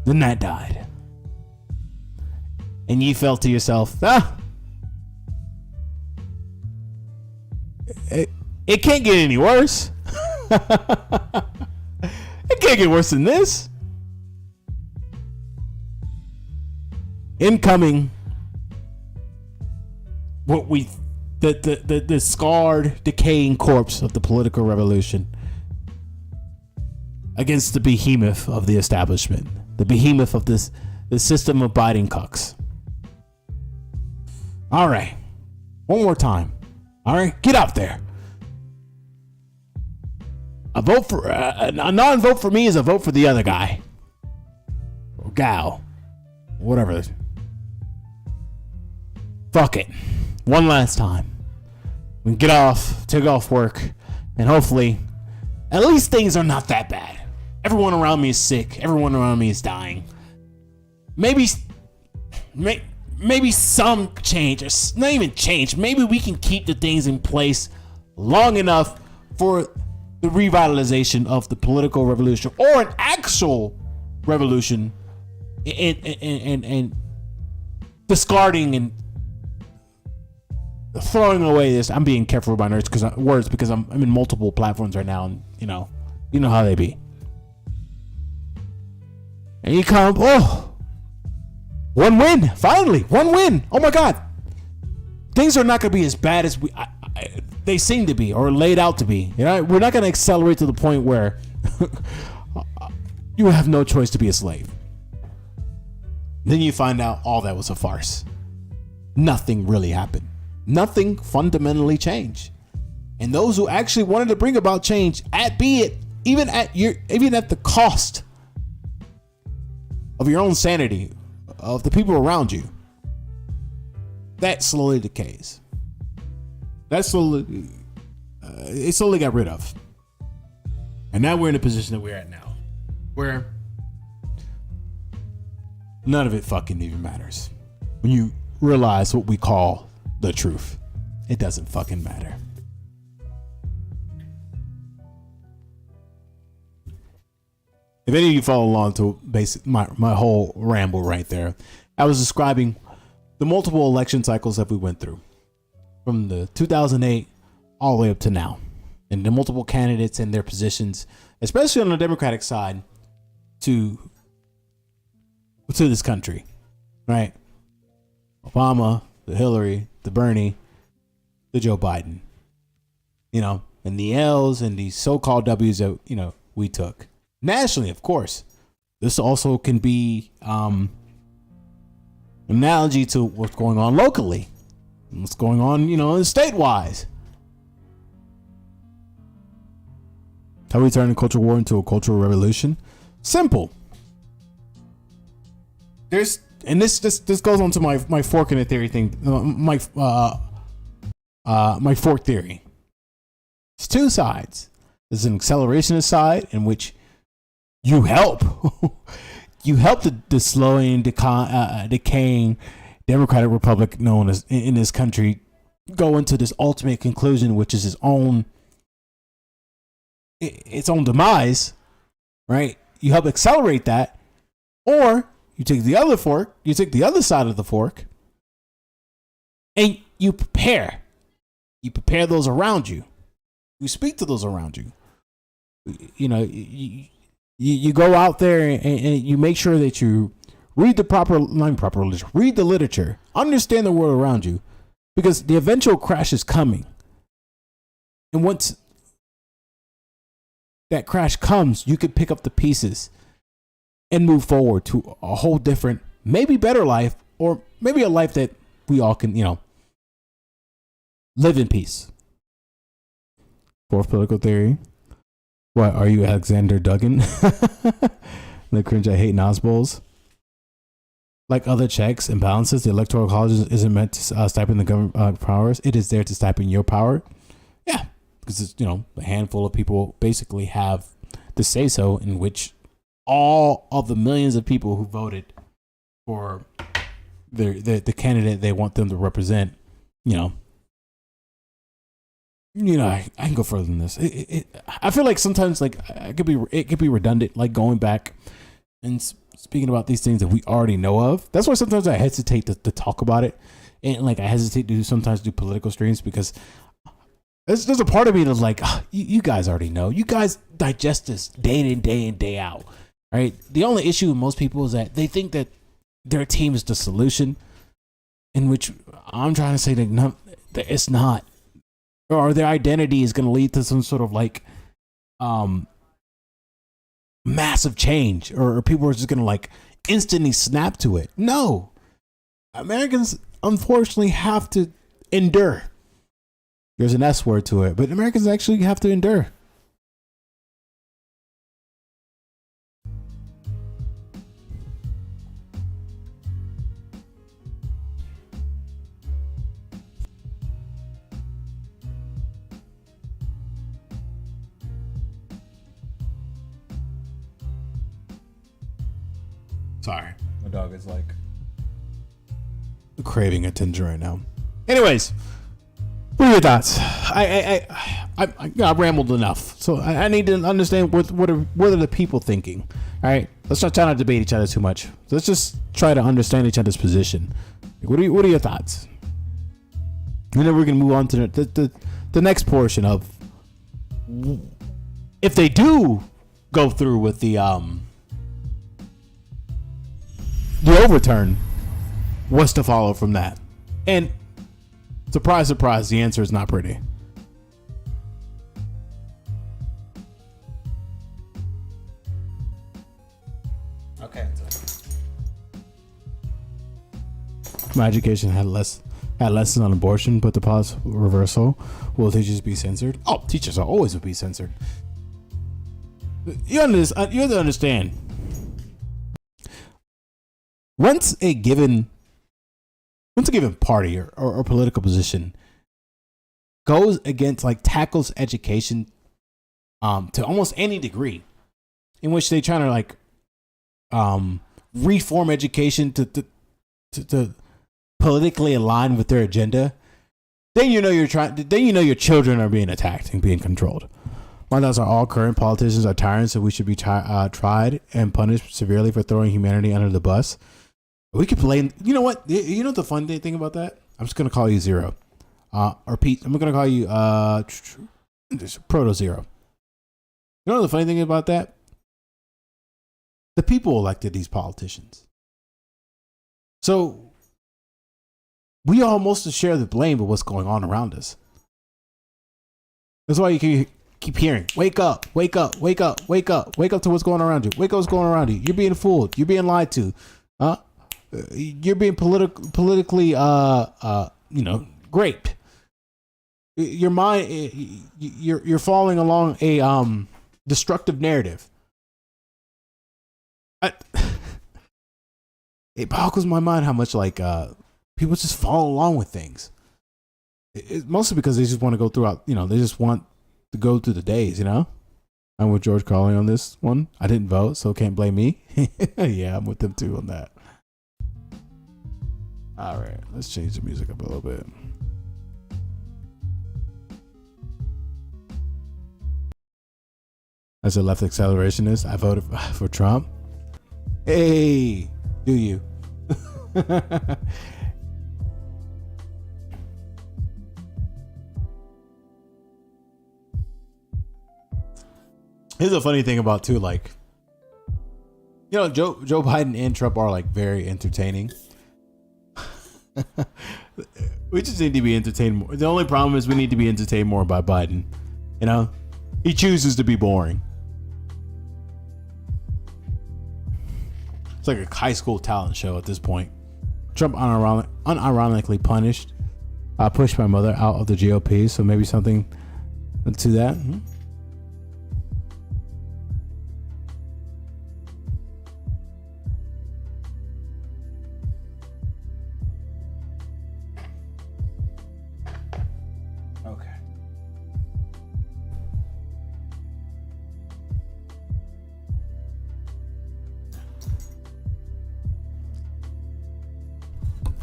Then that died. And you felt to yourself, it can't get any worse. It can't get worse than this. Incoming, the scarred, decaying corpse of the political revolution against the behemoth of the establishment, the behemoth of the system of biting cucks. All right, one more time. All right, get out there. A non-vote for me is a vote for the other guy or gal, whatever. Fuck it. One last time. We can take off work, and hopefully, at least things are not that bad. Everyone around me is sick. Everyone around me is dying. Maybe some change, or not even change. Maybe we can keep the things in place long enough for the revitalization of the political revolution, or an actual revolution, and discarding and throwing away this. I'm being careful with my words because I'm in multiple platforms right now, and you know how they be. And you come, one win, finally, one win. Oh my God, things are not going to be as bad as they seem to be or laid out to be. You know, we're not going to accelerate to the point where you have no choice to be a slave. Then you find out all that was a farce. Nothing really happened. Nothing fundamentally changed. And those who actually wanted to bring about change, even at the cost of your own sanity, of the people around you, that slowly decays. It slowly got rid of. And now we're in the position that we're at now, where none of it fucking even matters. When you realize what we call the truth, it doesn't fucking matter. If any of you follow along to my whole ramble right there, I was describing the multiple election cycles that we went through from the 2008 all the way up to now, and the multiple candidates and their positions, especially on the Democratic side, to this country, right? Obama, the Hillary, the Bernie, the Joe Biden, and the L's and the so-called W's that, we took. Nationally, of course, this also can be an analogy to what's going on locally, what's going on, state-wise. How we turn a cultural war into a cultural revolution? Simple. This goes on to my fork in the theory thing. My fork theory. It's two sides. There's an accelerationist side in which you help the slowing, decaying Democratic Republic known as in this country go into this ultimate conclusion, which is its own demise, right? You help accelerate that, or you take the other fork, you take the other side of the fork, and you prepare those around you. You speak to those around you. You go out there and you make sure that you read read the literature, understand the world around you, because the eventual crash is coming. And once that crash comes, you can pick up the pieces and move forward to a whole different, maybe better life, or maybe a life that we all can, live in peace. Fourth political theory. What, are you Alexander Duggan? The cringe I hate Nosballs. Like other checks and balances, the Electoral College isn't meant to stipend the government powers. It is there to stipend your power. Yeah, because it's, a handful of people basically have the say-so, in which all of the millions of people who voted for the candidate they want them to represent, I can go further than this. I feel like sometimes, it could be redundant, like going back and speaking about these things that we already know of. That's why sometimes I hesitate to talk about it, and I hesitate to sometimes do political streams, because there's a part of me that's like, you guys already know. You guys digest this day in, day out, right? The only issue with most people is that they think that their team is the solution, in which I'm trying to say that no, that it's not, or their identity is going to lead to some sort of like massive change, or people are just going to like instantly snap to it. No, Americans unfortunately have to endure. There's an S word to it, but Americans actually have to endure. Sorry, my dog is like craving attention right now. Anyways, what are your thoughts? I rambled enough, so I need to understand what are the people thinking. All right, let's not try not to debate each other too much. Let's just try to understand each other's position. What are your thoughts? And then we're gonna move on to the next portion of if they do go through with the overturn, what's to follow from that? And surprise, surprise, the answer is not pretty. Okay. My education had lessons on abortion, but the policy reversal will teachers be censored? Oh, teachers are always will be censored. You have to understand. Once a given party or political position goes against, like, tackles education to almost any degree, in which they trying to like reform education to politically align with their agenda, then you know your children are being attacked and being controlled. My thoughts are all current politicians are tyrants, and we should be tried and punished severely for throwing humanity under the bus. We could blame. You know what? You know the fun thing about that? I'm just gonna call you Zero, or Pete. I'm gonna call you Proto Zero. You know the funny thing about that? The people elected these politicians, so we all mostly share the blame of what's going on around us. That's why you can keep hearing, "Wake up! Wake up! Wake up! Wake up! Wake up to what's going on around you! Wake up, what's going on around you! You're being fooled. You're being lied to. You're being politically raped. Your mind, you're following along a destructive narrative." It boggles my mind how much like people just follow along with things. It's mostly because they just want to go throughout. They just want to go through the days. I'm with George Carlin on this one. I didn't vote, so can't blame me. Yeah, I'm with them too on that. All right, let's change the music up a little bit. As a left accelerationist, I voted for Trump. Hey, do you? Here's a funny thing about too, like, Joe Biden and Trump are like very entertaining. We just need to be entertained more. The only problem is we need to be entertained more by Biden. He chooses to be boring. It's like a high school talent show at this point. Trump unironically pushed my mother out of the GOP, so maybe something to that.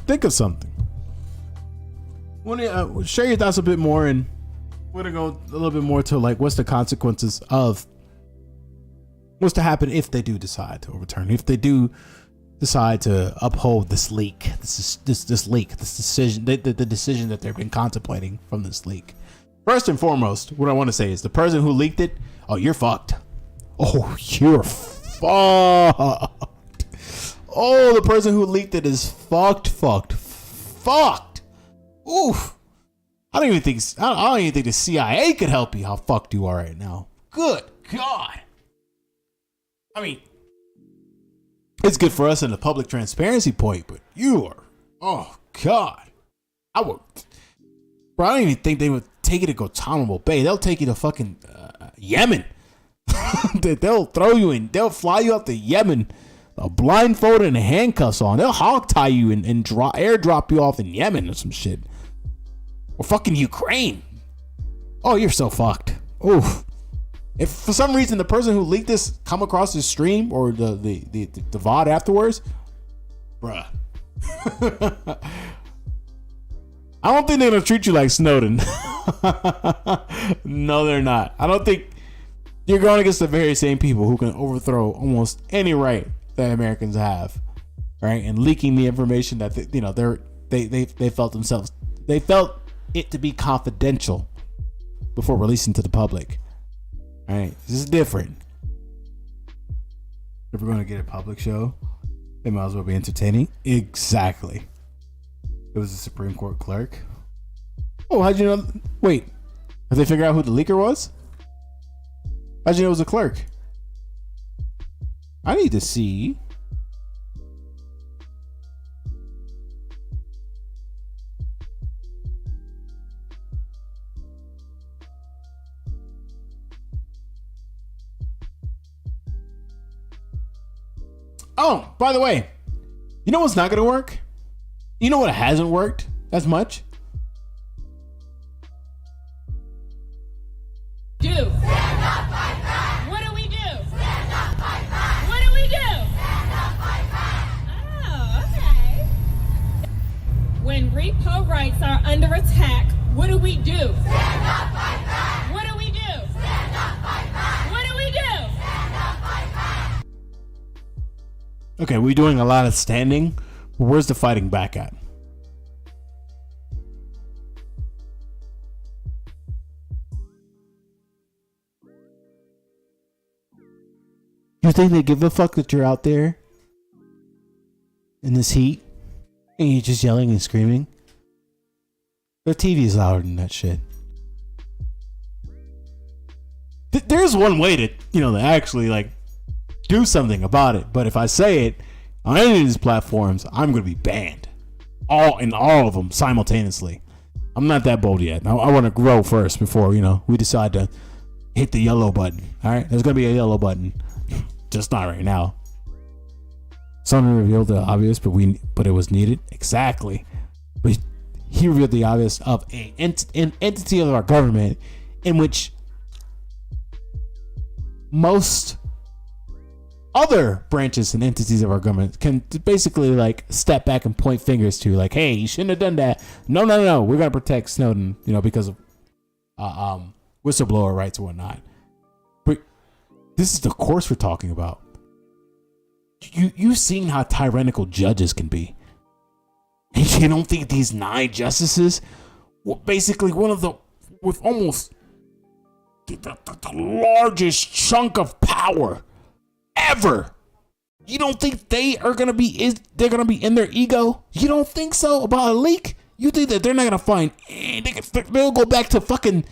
Think of something. Want to share your thoughts a bit more, and we're gonna go a little bit more to like what's the consequences of what's to happen if they do decide to overturn, if they do decide to uphold this decision, the decision that they've been contemplating from this leak. First and foremost, what I want to say is the person who leaked it, oh, you're fucked. Oh, you're fucked. Oh, the person who leaked it is fucked. Oof. I don't even think the CIA could help you how fucked you are right now. Good God. I mean, it's good for us in the public transparency point, but you are, oh God. I don't even think they would take you to Guantanamo Bay. They'll take you to fucking Yemen. They'll throw you in. They'll fly you out to Yemen, blindfolded and handcuffs on. They'll hog tie you and airdrop you off in Yemen or some shit. Or fucking Ukraine. Oh, you're so fucked. Oof. If for some reason the person who leaked this come across the stream or the VOD afterwards, bruh. I don't think they're gonna treat you like Snowden. No, they're not. I don't think you're going against the very same people who can overthrow almost any right that Americans have, right? And leaking the information that they felt it to be confidential before releasing to the public. All right, this is different. If we're going to get a public show, it might as well be entertaining. Exactly. It was a Supreme Court clerk. Oh, how'd you know? Wait, have they figured out who the leaker was? How'd you know it was a clerk? I need to see. Oh, by the way, you know what's not going to work? You know what hasn't worked as much? Do. Stand up, fight back. What do we do? Stand up, fight back. What do we do? Stand up, fight back. Oh, okay. When repo rights are under attack, what do we do? Stand up, fight back. What do we do? Stand up, fight back. What do we do? Stand up, fight back. Okay, we're doing a lot of standing. Where's the fighting back at? You think they give a fuck that you're out there in this heat and you're just yelling and screaming? Their TV is louder than that shit. There's one way to, to actually like do something about it. But if I say it on any of these platforms, I'm going to be banned. All of them simultaneously. I'm not that bold yet. I want to grow first before, we decide to hit the yellow button. All right. There's going to be a yellow button. Just not right now. Someone revealed the obvious, but it was needed. Exactly. But he revealed the obvious of an entity of our government in which most other branches and entities of our government can basically like step back and point fingers to, like, hey, you shouldn't have done that. No. We're gonna protect Snowden, because of whistleblower rights and whatnot. But this is the course we're talking about. You've seen how tyrannical judges can be. And you don't think these 9 justices were basically with almost the largest chunk of power ever? You don't think they're gonna be in their ego? You don't think so about a leak? You think that they're not gonna find? They'll go back to fucking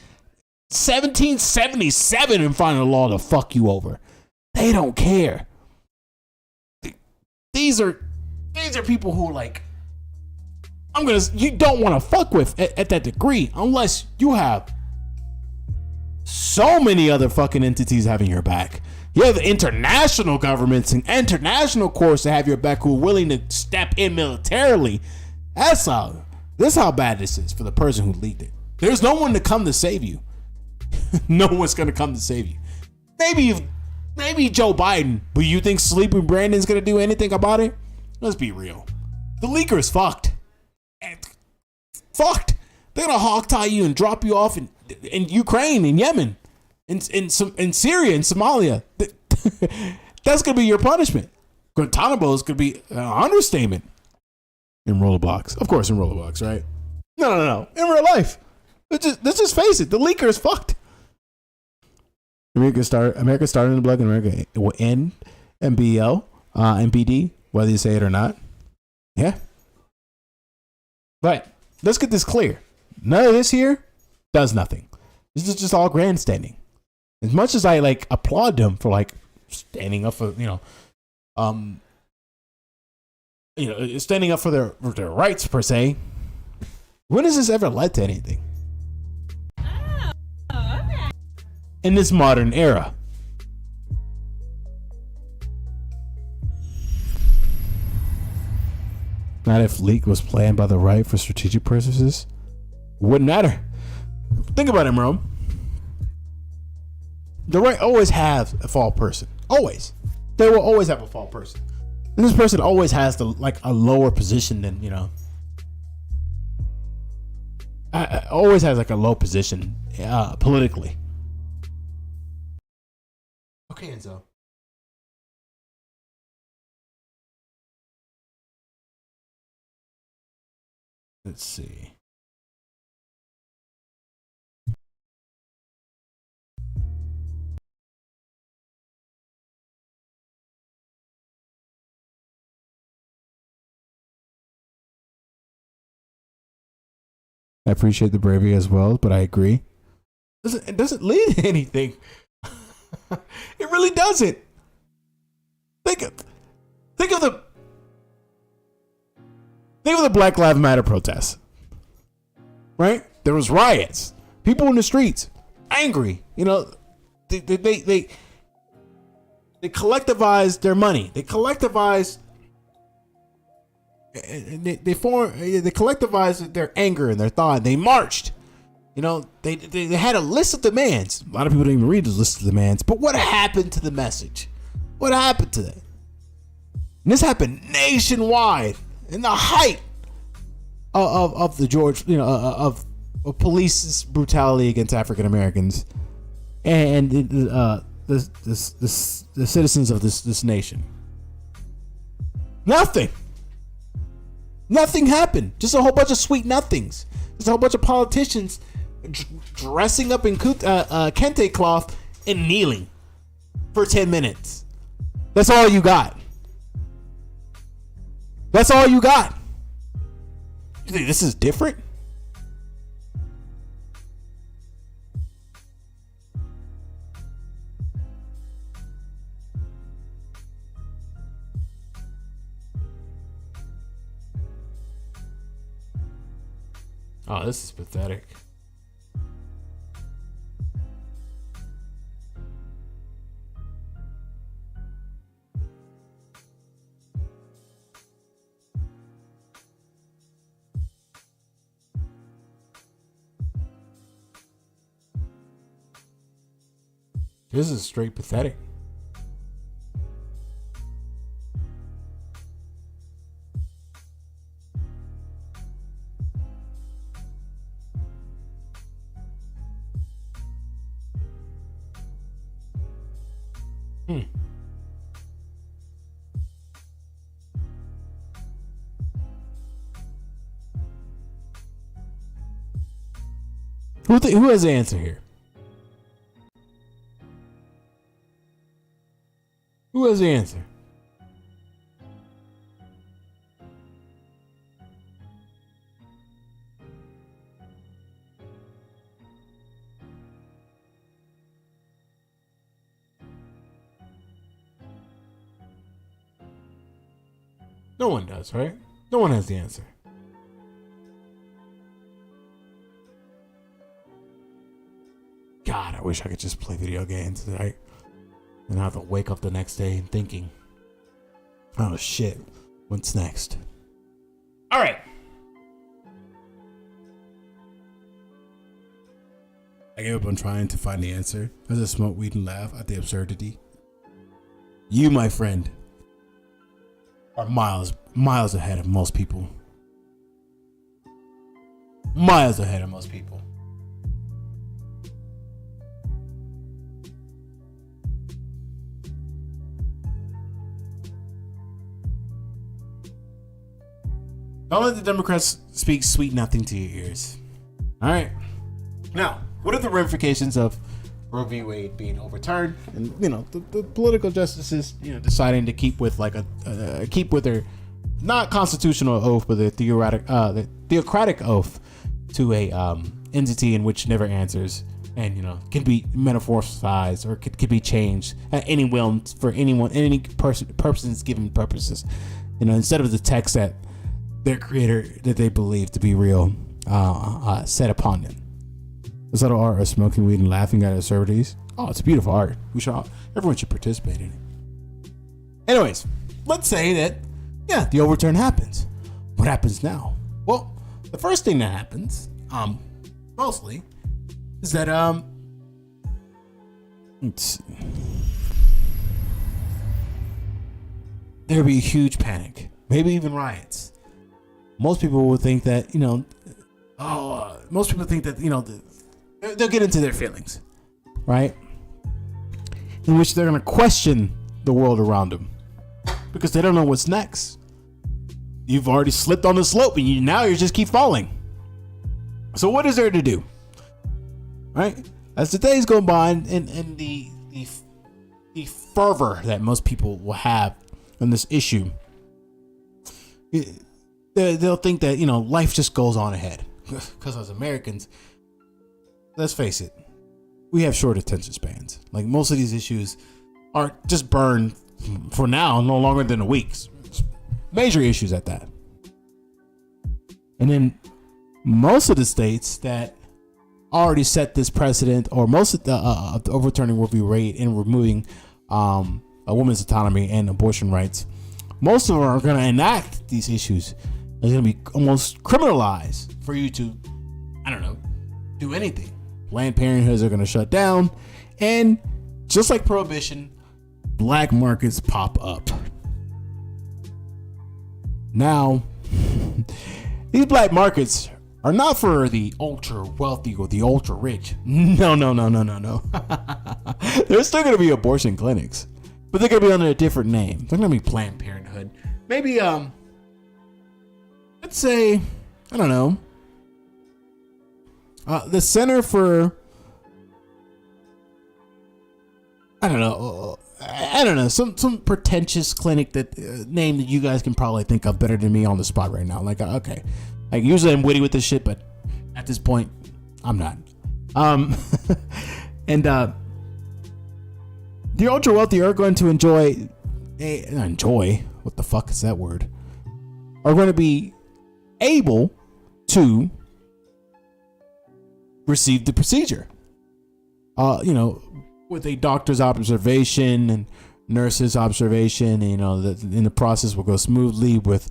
1777 and find a law to fuck you over. They don't care. These are people who like you don't want to fuck with at that degree unless you have so many other fucking entities having your back. You have international governments and international courts that have your back who are willing to step in militarily. This is how bad this is for the person who leaked it. There's no one to come to save you. No one's gonna come to save you. Maybe Joe Biden, but you think Sleeping Brandon's gonna do anything about it? Let's be real. The leaker is fucked. Fucked. They're gonna hog tie you and drop you off in Ukraine, in Yemen, in Syria, in Somalia. That's gonna be your punishment. Guantanamo is gonna be an understatement. In Rollerbox, of course, in Rollerbox, right? No. In real life, Let's just face it. The leaker is fucked. America started in the blood, and America will end MBL, MPD, whether you say it or not. Yeah. But let's get this clear. None of this here does nothing. This is just all grandstanding. As much as I like applaud them for like standing up for standing up for their rights per se. When has this ever led to anything? Oh, okay. In this modern era. Not if leak was planned by the right for strategic purposes. Wouldn't matter. Think about it, bro. The right always has a fall person. Always. They will always have a fall person. And this person always has a lower position than, always has like a low position politically. Okay, Enzo. Let's see. I appreciate the bravery as well, but I agree. It doesn't lead to anything. It really doesn't. Think of the Black Lives Matter protests. Right? There was riots. People in the streets, angry. They collectivized their money. They collectivized. They collectivized their anger and their thought. They marched. They had a list of demands. A lot of people didn't even read the list of demands. But what happened to the message? What happened to that? And this happened nationwide in the height of the of police's brutality against African Americans and the citizens of this nation. Nothing happened. Just a whole bunch of sweet nothings. Just a whole bunch of politicians dressing up in kente cloth and kneeling for 10 minutes. That's all you got. That's all you got. You think this is different? Oh, this is pathetic. This is straight pathetic. Who has the answer here? Who has the answer? No one does, right? No one has the answer. God, I wish I could just play video games tonight and not have to wake up the next day and thinking, oh shit, what's next? All right. I gave up on trying to find the answer. I just smoke weed and laugh at the absurdity. You, my friend, are miles ahead of most people. Miles ahead of most people. Don't let the Democrats speak sweet nothing to your ears. All right. Now, what are the ramifications of Roe v. Wade being overturned, and the political justices deciding to keep with keep with their not constitutional oath, but the theocratic oath to a entity in which never answers, and can be metaphoricized or could be changed at any will for anyone, any person's given purposes. Instead of the text that their creator that they believe to be real set upon them. The subtle art of smoking weed and laughing at absurdities. Oh, it's beautiful art. Everyone should participate in it. Anyways, let's say that the overturn happens. What happens now? Well, the first thing that happens, mostly, is that there'll be a huge panic, maybe even riots. Most people will think that they'll get into their feelings, right? In which they're going to question the world around them because they don't know what's next. You've already slipped on the slope and now you just keep falling. So what is there to do? Right? As the days go by and the fervor that most people will have on this issue, they'll think that, life just goes on ahead. Because as Americans, let's face it, we have short attention spans. Like, most of these issues are just burned for now, no longer than a week. Major issues at that. And then most of the states that already set this precedent, or most of the overturning Roe v. Wade and removing a woman's autonomy and abortion rights, most of them are going to enact these issues. It's going to be almost criminalized for you to, do anything. Planned Parenthoods are going to shut down, and just like prohibition, black markets pop up. Now, these black markets are not for the ultra wealthy or the ultra rich. No. There's still going to be abortion clinics, but they're going to be under a different name. They're going to be Planned Parenthood. Maybe, let's say, the Center for, some pretentious clinic name that you guys can probably think of better than me on the spot right now. Okay. Usually I'm witty with this shit, but at this point, I'm not. And the ultra wealthy are going to enjoy, what the fuck is that word? Are going to be able to receive the procedure. With a doctor's observation and nurse's observation, in the process will go smoothly with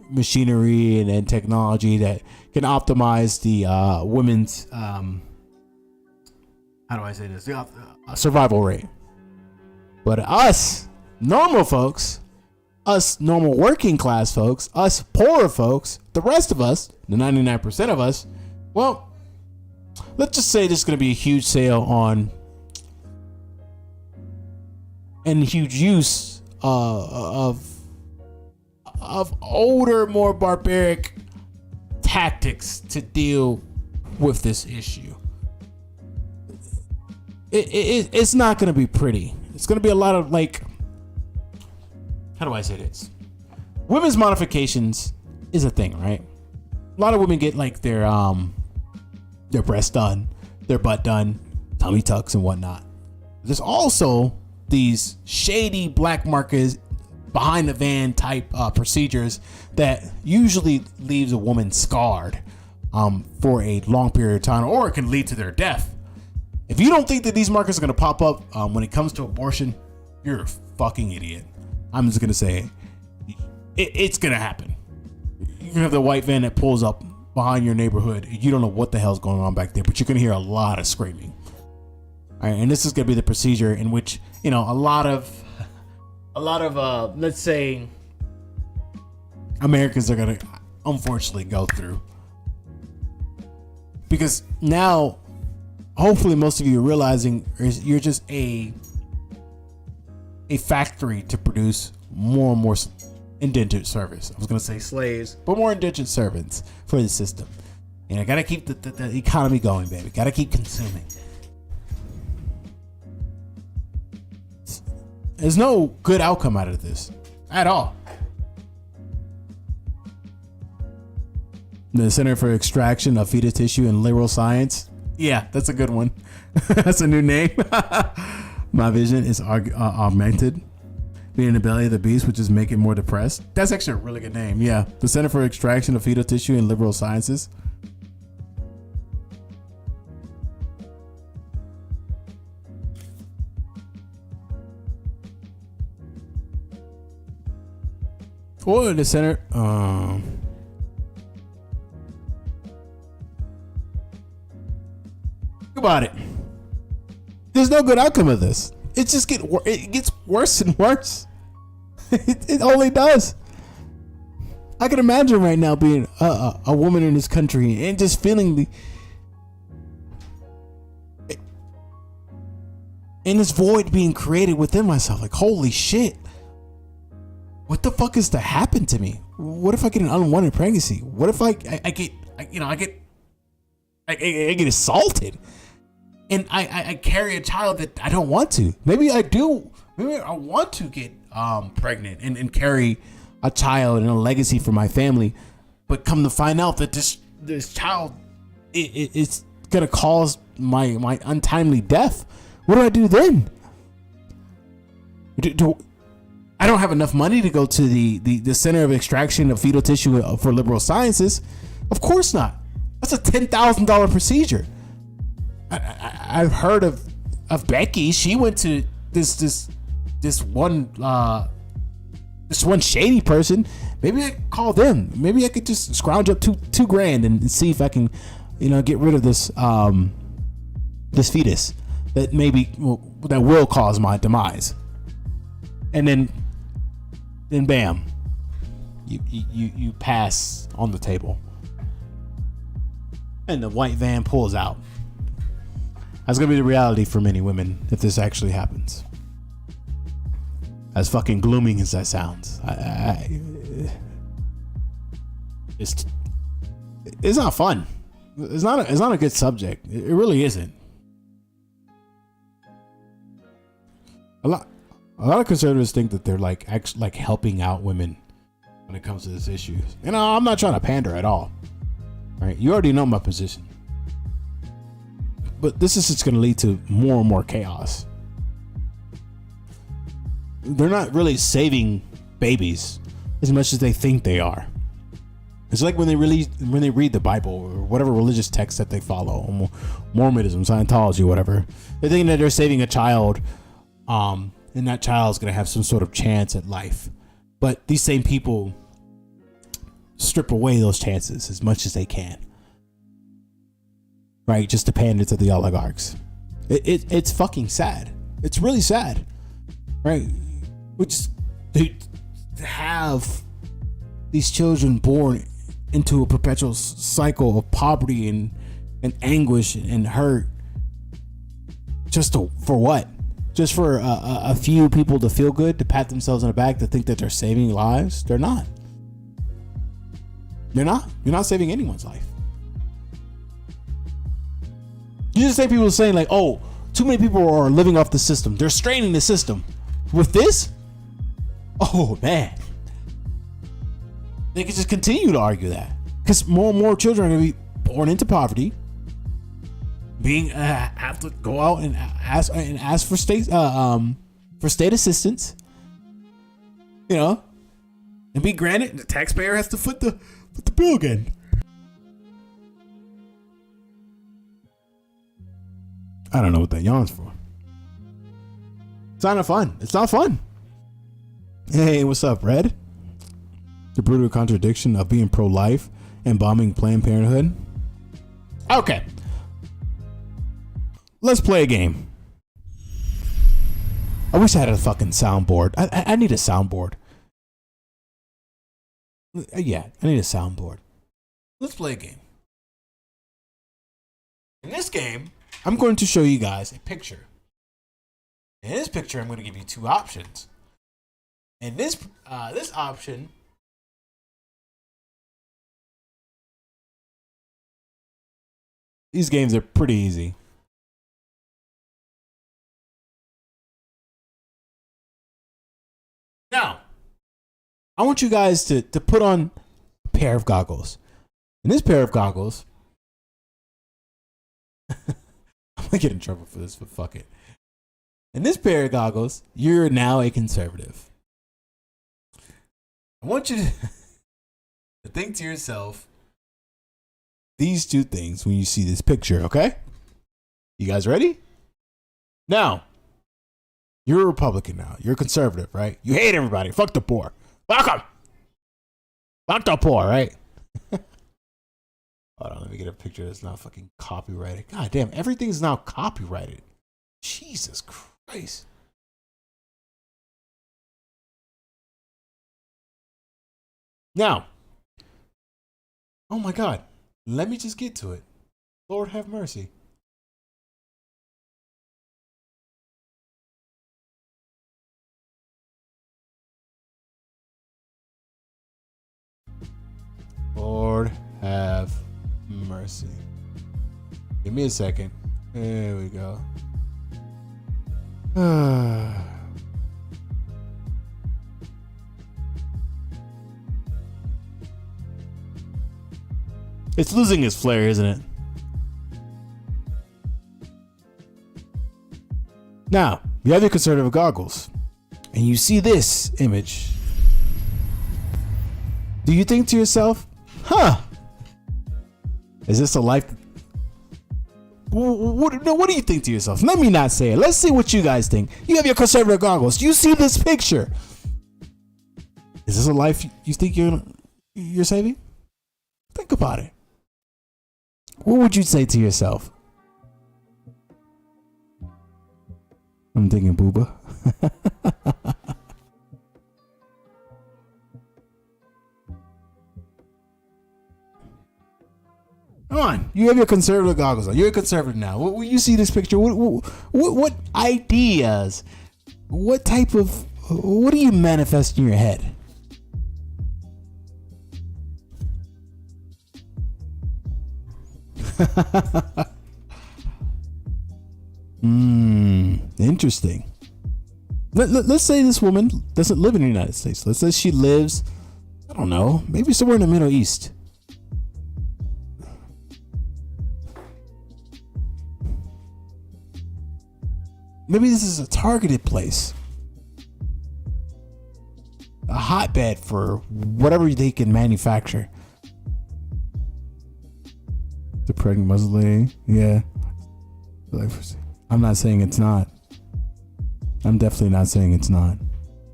machinery and technology that can optimize the women's survival rate. But us normal folks, us normal working class folks, us poorer folks, the rest of us, the 99% of us, well, let's just say there's going to be a huge sale on and huge use of older, more barbaric tactics to deal with this issue. It's not going to be pretty. It's going to be a lot of how do I say this? Women's modifications is a thing, right? A lot of women get their breasts done, their butt done, tummy tucks and whatnot. There's also these shady black markets behind the van type procedures that usually leaves a woman scarred for a long period of time, or it can lead to their death. If you don't think that these markets are going to pop up when it comes to abortion, you're a fucking idiot. I'm just going to say it's going to happen. You can have the white van that pulls up behind your neighborhood. You don't know what the hell's going on back there, but you're going to hear a lot of screaming. All right, and this is going to be the procedure in which, a lot of let's say Americans are going to unfortunately go through. Because now, hopefully most of you are realizing you're just a factory to produce more and more indentured servants. I was going to say slaves, but more indentured servants for the system. And I gotta keep the economy going, baby. Gotta keep consuming. There's no good outcome out of this at all. The Center for Extraction of Fetal Tissue and Liberal Science. Yeah, that's a good one. That's a new name. My vision is augmented. Being in the belly of the beast, which is make it more depressed. That's actually a really good name. Yeah. The Center for Extraction of Fetal Tissue and Liberal Sciences. Or the center. Think about it. There's no good outcome of this. It just gets worse and worse. It only does. I can imagine right now being a woman in this country and just feeling and this void being created within myself. Like, holy shit. What the fuck is to happen to me? What if I get an unwanted pregnancy? What if I get assaulted and I carry a child that I don't want to? Maybe I do. Maybe I want to get pregnant and carry a child and a legacy for my family, but come to find out that this child it's gonna cause my untimely death. What do I do then? I don't have enough money to go to the Center of Extraction of Fetal Tissue for Liberal Sciences. Of course not. That's a $10,000 procedure. I've heard of Becky. She went to this one shady person. Maybe I could call them. Maybe I could just scrounge up two grand and see if I can, get rid of this this fetus that that will cause my demise. And then bam, you pass on the table, and the white van pulls out. That's gonna be the reality for many women if this actually happens. As fucking glooming as that sounds, it's not fun. It's not a good subject. It really isn't. A lot of conservatives think that they're actually helping out women when it comes to this issue. And I'm not trying to pander at all. Right? You already know my position. But this is just going to lead to more and more chaos. They're not really saving babies as much as they think they are. It's like when they read the Bible or whatever religious text that they follow, Mormonism, Scientology, whatever. They're thinking that they're saving a child, and that child's going to have some sort of chance at life. But these same people strip away those chances as much as they can. Right? Just to pander to the oligarchs. It's fucking sad. It's really sad. Right? To have these children born into a perpetual cycle of poverty and anguish and hurt. For what? Just for a few people to feel good, to pat themselves on the back, to think that they're saving lives? They're not. They're not. You're not saving anyone's life. You just say people saying oh, too many people are living off the system. They're straining the system. With this? Oh, man. They can just continue to argue that. Because more and more children are going to be born into poverty. Have to go out and ask for state assistance, and be granted, and the taxpayer has to foot the bill again. I don't know what that yawn's for. It's not fun. It's not fun. Hey, what's up, Red? The brutal contradiction of being pro-life and bombing Planned Parenthood. Okay. Let's play a game. I wish I had a fucking soundboard. I need a soundboard. Yeah, I need a soundboard. Let's play a game. In this game, I'm going to show you guys a picture. In this picture, I'm going to give you two options. And this option These games are pretty easy. Now, I want you guys to put on a pair of goggles. And this pair of goggles, I'm gonna get in trouble for this, but fuck it. In this pair of goggles, you're now a conservative. I want you to think to yourself these two things when you see this picture, okay? You guys ready? Now, you're a Republican now. You're a conservative, right? You hate everybody. Fuck the poor. Fuck them. Fuck the poor, right? Hold on, let me get a picture that's not fucking copyrighted. God damn, everything's now copyrighted. Jesus Christ. Now, oh my God, let me just get to it. Lord have mercy. Lord have mercy. Give me a second. There we go. It's losing its flair, isn't it? Now, you have your conservative goggles, and you see this image. Do you think to yourself, huh? Is this a life? What do you think to yourself? Let me not say it. Let's see what you guys think. You have your conservative goggles. You see this picture. Is this a life you think you're saving? Think about it. What would you say to yourself? I'm thinking booba. Come on, you have your conservative goggles on. You're a conservative now. When you see this picture, what ideas, what do you manifest in your head? Interesting. Let's say this woman doesn't live in the United States. Let's say she lives, I don't know, maybe somewhere in the Middle East. Maybe this is a targeted place, a hotbed for whatever they can manufacture. The pregnant Muslim lady, yeah. I'm not saying it's not. I'm definitely not saying it's not.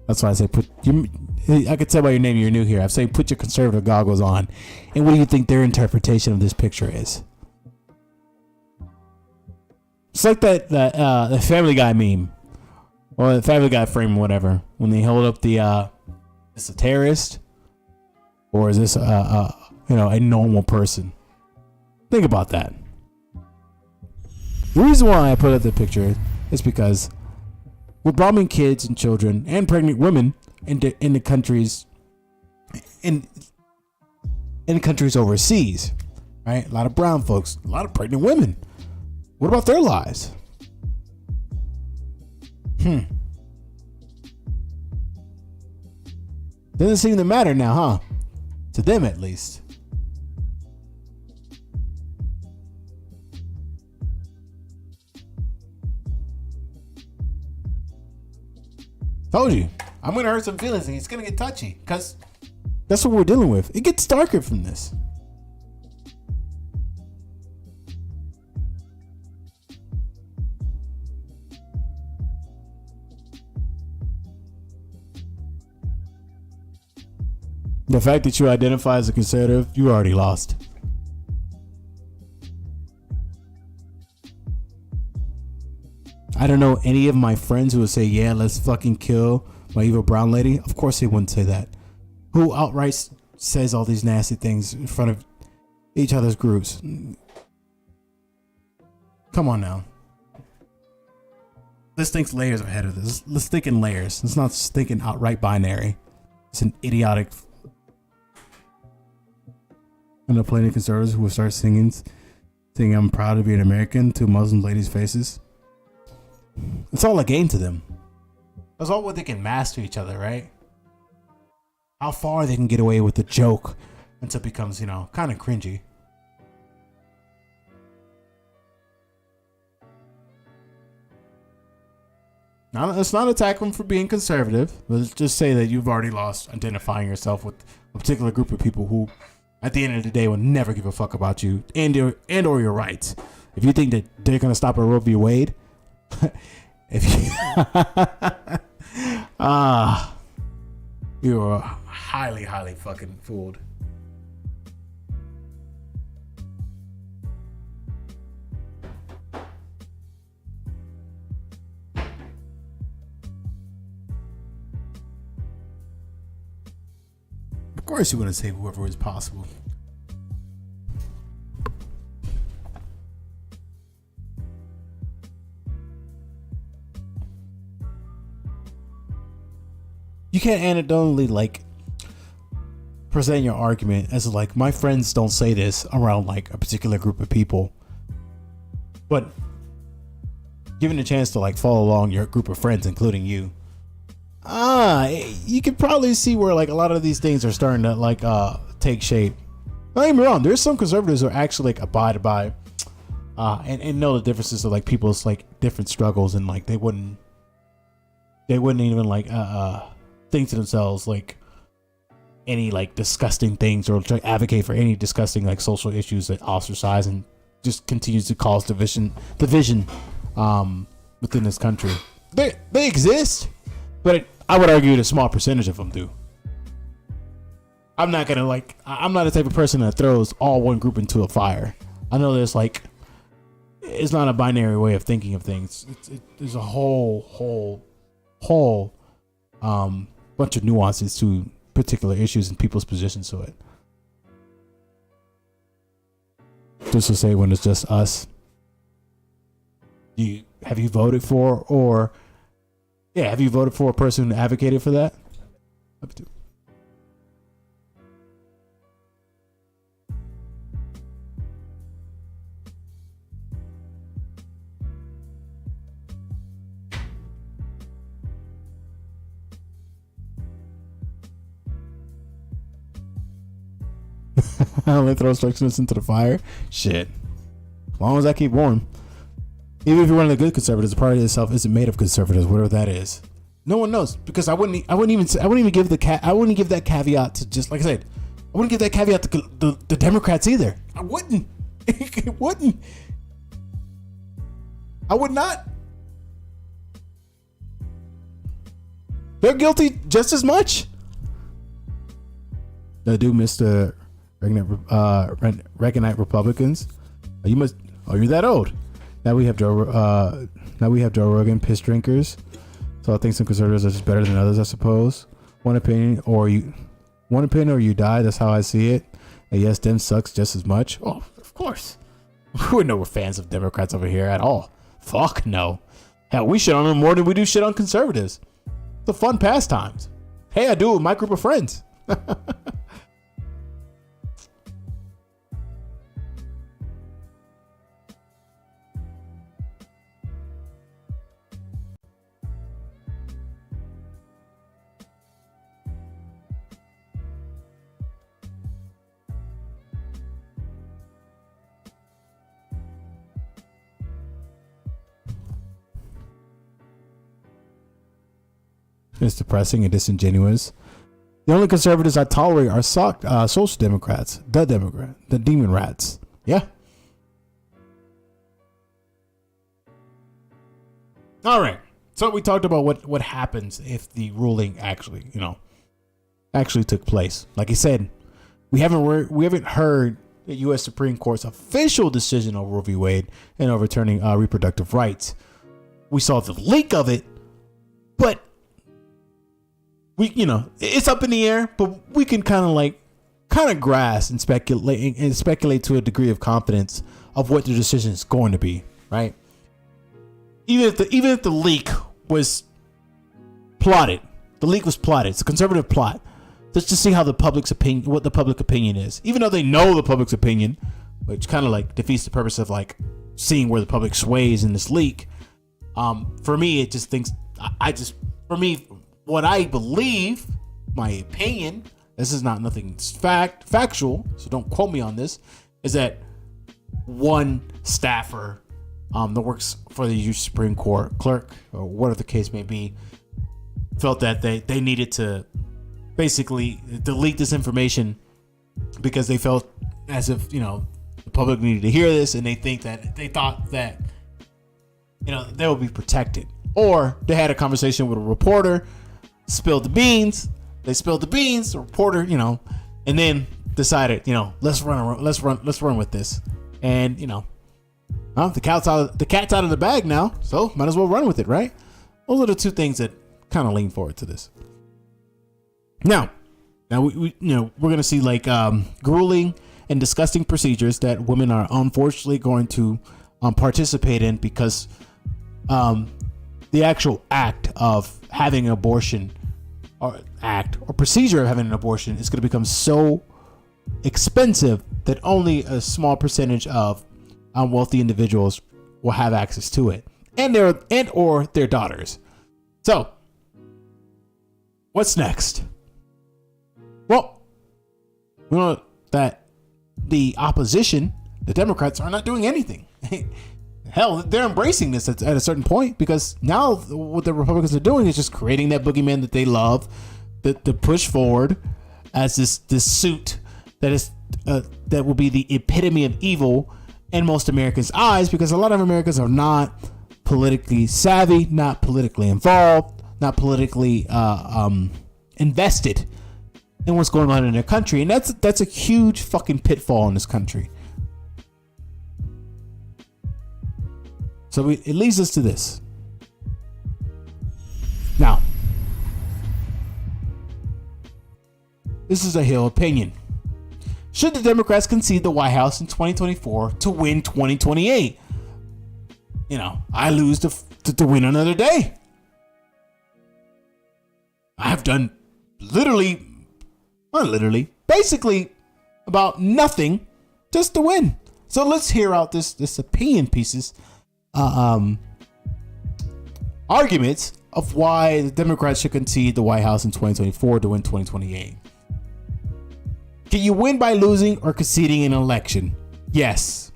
That's why I say I could tell by your name you're new here. I say put your conservative goggles on. And what do you think their interpretation of this picture is? It's like that Family Guy meme, or the Family Guy frame, or whatever. When they hold up is a terrorist, or is this a normal person? Think about that. The reason why I put up the picture is because we're bombing kids and children and pregnant women in the countries in countries overseas, right? A lot of brown folks, a lot of pregnant women. What about their lives? Doesn't seem to matter now, huh? To them, at least. Told you, I'm gonna hurt some feelings and it's gonna get touchy because that's what we're dealing with. It gets darker from this. The fact that you identify as a conservative, you already lost. I don't know any of my friends who would say, yeah, let's fucking kill my evil brown lady. Of course they wouldn't say that. Who outright says all these nasty things in front of each other's groups? Come on now. Let's think layers ahead of this. Let's think in layers. Let's not just think in outright binary. It's an idiotic. And the plenty of conservatives who will start singing Think I'm proud to be an American to Muslim ladies' faces. It's all a game to them. That's all what they can master each other, right? How far they can get away with the joke until it becomes, kind of cringy. Now, let's not attack them for being conservative. Let's just say that you've already lost identifying yourself with a particular group of people who, at the end of the day, will never give a fuck about you and or your rights. If you think that they're gonna stop at ROE V Wade, if you you are highly, highly fucking fooled. Of course, you want to save whoever is possible. You can't anecdotally present your argument as my friends don't say this around a particular group of people, but given a chance to follow along your group of friends, including you. You can probably see where a lot of these things are starting to take shape. Don't get me wrong, there's some conservatives who are actually abide by and know the differences of people's different struggles, and they wouldn't even think to themselves any disgusting things or try to advocate for any disgusting social issues that ostracize and just continues to cause division within this country. They exist, but I would argue that a small percentage of them do. I'm not gonna I'm not the type of person that throws all one group into a fire. I know there's it's not a binary way of thinking of things. There's a whole bunch of nuances to particular issues and people's positions to it. Just to say, when it's just us, have you voted for a person who advocated for that? Up to. I only throw instructions into the fire. Shit. As long as I keep warm. Even if you're one of the good conservatives, the party itself isn't made of conservatives, whatever that is. No one knows, because I wouldn't even give that caveat to, just like I said, I wouldn't give that caveat to the Democrats either. I wouldn't. I would not. They're guilty just as much. I do miss the Reaganite Republicans. You're that old. Now we have Joe Rogan, piss drinkers. So I think some conservatives are just better than others, I suppose. One opinion or you die. That's how I see it. And yes, Dem sucks just as much. Oh, of course. We're no fans of Democrats over here at all. Fuck no. Hell, we shit on them more than we do shit on conservatives. It's a fun pastime. Hey, I do it with my group of friends. It's depressing and disingenuous. The only conservatives I tolerate are social democrats, the demon rats. Yeah. All right. So we talked about what happens if the ruling actually took place. Like I said, we haven't heard the U.S. Supreme Court's official decision on Roe v. Wade and overturning reproductive rights. We saw the leak of it, but it's up in the air, but we can kind of grasp and speculate to a degree of confidence of what the decision is going to be, right? Even if the leak was plotted, it's a conservative plot. Let's just see how what the public opinion is. Even though they know the public's opinion, which kind of like defeats the purpose of like seeing where the public sways in this leak. For me, it just thinks for me, what I believe, my opinion, this is not nothing factual, so don't quote me on this, is that one staffer that works for the U.S. Supreme Court clerk, or whatever the case may be, felt that they needed to basically delete this information because they felt as if, the public needed to hear this, and they thought that, they would be protected. Or they had a conversation with a reporter, spilled the beans. They spilled the beans, the reporter, and then decided, let's run with this. And, the cat's out of the bag now, so might as well run with it, right? Those are the two things that kind of lean forward to this. Now we we're gonna see like grueling and disgusting procedures that women are unfortunately going to participate in because the actual act of having an abortion or procedure of having an abortion is going to become so expensive that only a small percentage of wealthy individuals will have access to it, and their daughters. So, what's next? Well, we know that the opposition, the Democrats, are not doing anything. Hell, they're embracing this at a certain point, because now what the Republicans are doing is just creating that boogeyman that they love, that to push forward as this suit that is that will be the epitome of evil in most Americans' eyes, because a lot of Americans are not politically savvy, not politically involved, not politically invested in what's going on in their country, and that's a huge fucking pitfall in this country. So it leads us to this. Now, this is a Hill opinion. Should the Democrats concede the White House in 2024 to win 2028? I lose to win another day. I have done basically about nothing just to win. So let's hear out this opinion pieces. Arguments of why the Democrats should concede the White House in 2024 to win 2028. Can you win by losing or conceding an election? Yes.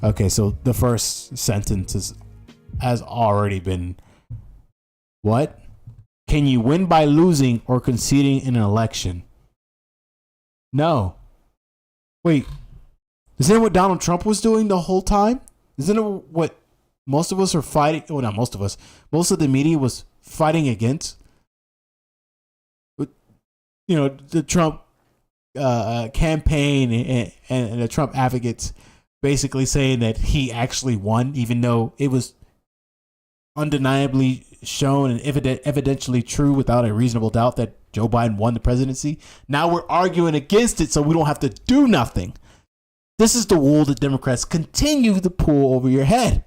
Okay, so the first sentence has already been, what? Can you win by losing or conceding in an election? No. Wait. Isn't that what Donald Trump was doing the whole time? Isn't it what most of us are fighting? Well, not most of us. Most of the media was fighting against. The Trump campaign and the Trump advocates basically saying that he actually won, even though it was undeniably shown and evidentially true without a reasonable doubt that Joe Biden won the presidency. Now we're arguing against it so we don't have to do nothing. This is the wool that Democrats continue to pull over your head.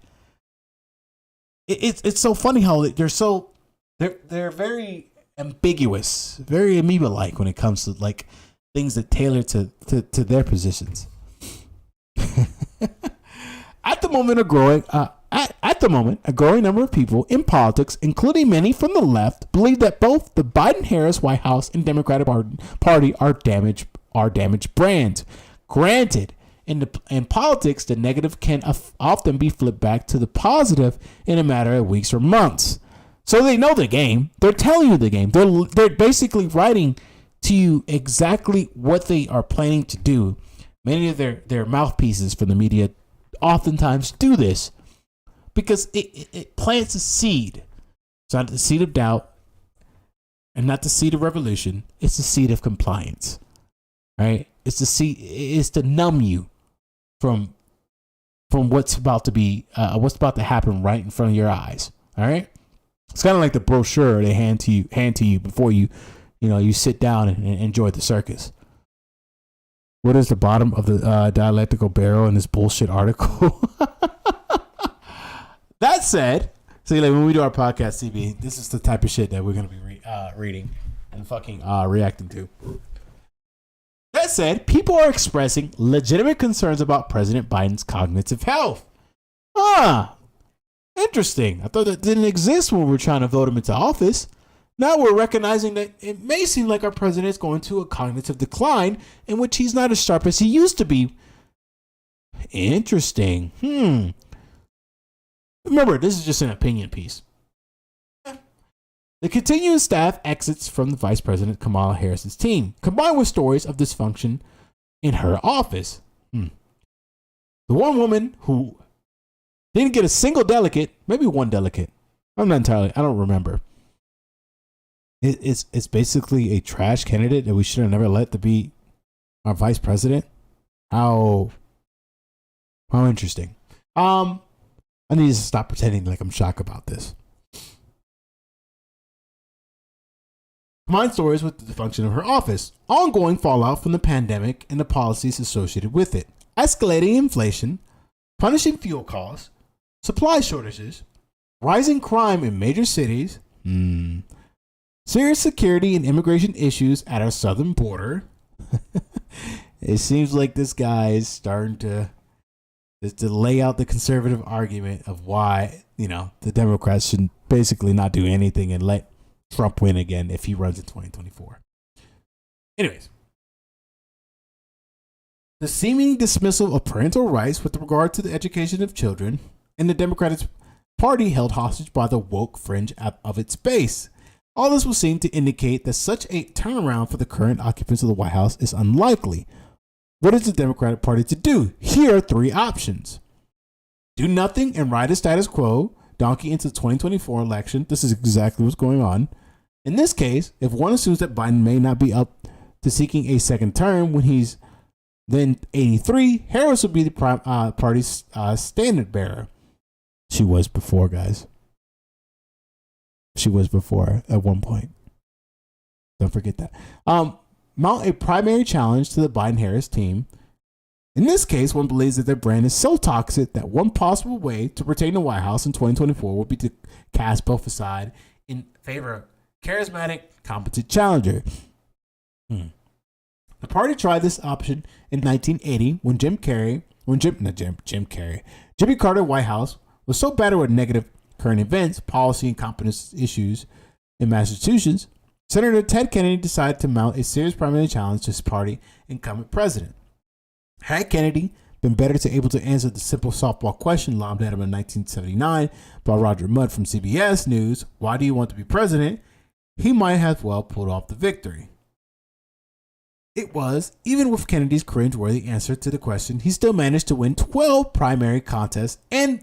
It's so funny how they're very ambiguous, very amoeba-like when it comes to like things that tailor to their positions. At the moment, a growing number of people in politics, including many from the left, believe that both the Biden-Harris White House and Democratic Party are damaged brands. Granted, in politics, the negative can often be flipped back to the positive in a matter of weeks or months. So they know the game. They're telling you the game. They're basically writing to you exactly what they are planning to do. Many of their mouthpieces for the media oftentimes do this because it plants a seed. It's not the seed of doubt and not the seed of revolution. It's the seed of compliance, right? It's the seed. It's to numb you from what's about to happen right in front of your eyes. All right. It's kind of like the brochure they hand to you before you sit down and enjoy the circus. What is the bottom of the dialectical barrel in this bullshit article? That said, see, like when we do our podcast, CB, this is the type of shit that we're gonna be reading and fucking reacting to. That That said, people are expressing legitimate concerns about President Biden's cognitive health. Interesting. I thought that didn't exist when we were trying to vote him into office. Now we're recognizing that it may seem like our president is going to a cognitive decline in which he's not as sharp as he used to be. Interesting. Remember, this is just an opinion piece. The continuing staff exits from the Vice President Kamala Harris's team, combined with stories of dysfunction in her office. The one woman who didn't get a single delegate, maybe one delegate, I don't remember. It's basically a trash candidate that we should have never let to be our vice president. How interesting. I need to stop pretending like I'm shocked about this. Combined stories with the dysfunction of her office, ongoing fallout from the pandemic and the policies associated with it, escalating inflation, punishing fuel costs, supply shortages, rising crime in major cities, serious security and immigration issues at our southern border. It seems like this guy is starting to lay out the conservative argument of why, the Democrats should basically not do anything and let Trump win again if he runs in 2024. Anyways, the seeming dismissal of parental rights with regard to the education of children, and the Democratic Party held hostage by the woke fringe of its base. All this would seem to indicate that such a turnaround for the current occupants of the White House is unlikely. What is the Democratic Party to do? Here are three options. Do nothing and ride the status quo, donkey into the 2024 election. This is exactly what's going on. In this case, if one assumes that Biden may not be up to seeking a second term when he's then 83, Harris would be the party's standard bearer. She was before, guys. She was before at one point. Don't forget that. Mount a primary challenge to the Biden-Harris team. In this case, one believes that their brand is so toxic that one possible way to retain the White House in 2024 would be to cast both aside in favor of charismatic, competent challenger. The party tried this option in 1980 when Jimmy Carter White House was so battered with negative current events, policy, and competence issues in Massachusetts. Senator Ted Kennedy decided to mount a serious primary challenge to his party incumbent president. Had Kennedy been better able to answer the simple softball question lobbed at him in 1979 by Roger Mudd from CBS News, why do you want to be president? He might have well pulled off the victory. It was, even with Kennedy's cringe-worthy answer to the question, he still managed to win 12 primary contests and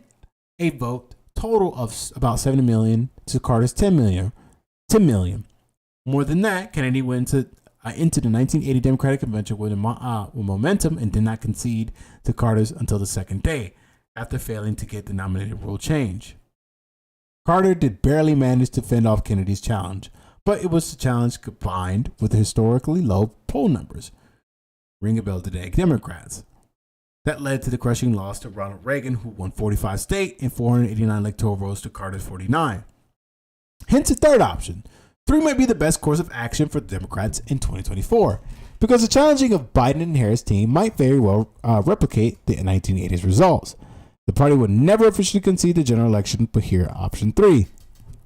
a vote total of about 7 million to Carter's 10 million. More than that, Kennedy went into the 1980 Democratic Convention with momentum and did not concede to Carter's until the second day, after failing to get the nominated rule change. Carter did barely manage to fend off Kennedy's challenge, but it was the challenge combined with the historically low poll numbers. Ring a bell today, Democrats. That led to the crushing loss to Ronald Reagan, who won 45 state and 489 electoral votes to Carter's 49. Hence, a third option. 3 might be the best course of action for the Democrats in 2024, because the challenging of Biden and Harris' team might very well replicate the 1980s results. The party would never officially concede the general election, but here option 3.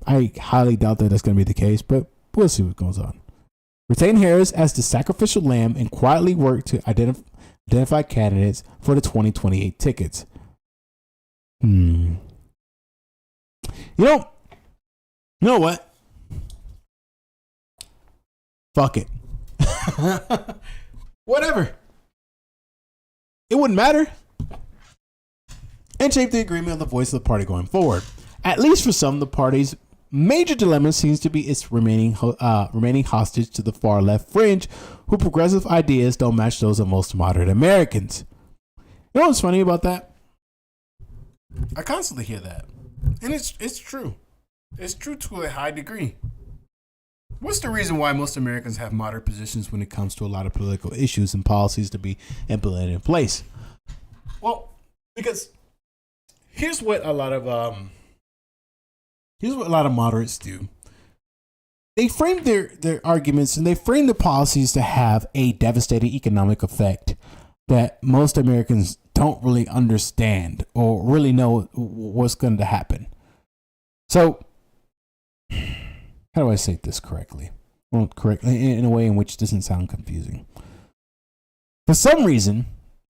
I highly doubt that that's going to be the case, but we'll see what goes on. Retain Harris as the sacrificial lamb and quietly work to identify candidates for the 2028 tickets. You know what? Fuck it. Whatever. It wouldn't matter. And shape the agreement of the voice of the party going forward. At least for some, the party's major dilemma seems to be its remaining hostage to the far left fringe, whose progressive ideas don't match those of most moderate Americans. You know what's funny about that? I constantly hear that. And it's true. It's true to a high degree. What's the reason why most Americans have moderate positions when it comes to a lot of political issues and policies to be implemented in place? Well, because here's what a lot of moderates do. they frame their arguments and they frame the policies to have a devastating economic effect that most Americans don't really understand or really know what's going to happen. So, how do I say this correctly? Well, correctly in a way in which doesn't sound confusing. For some reason,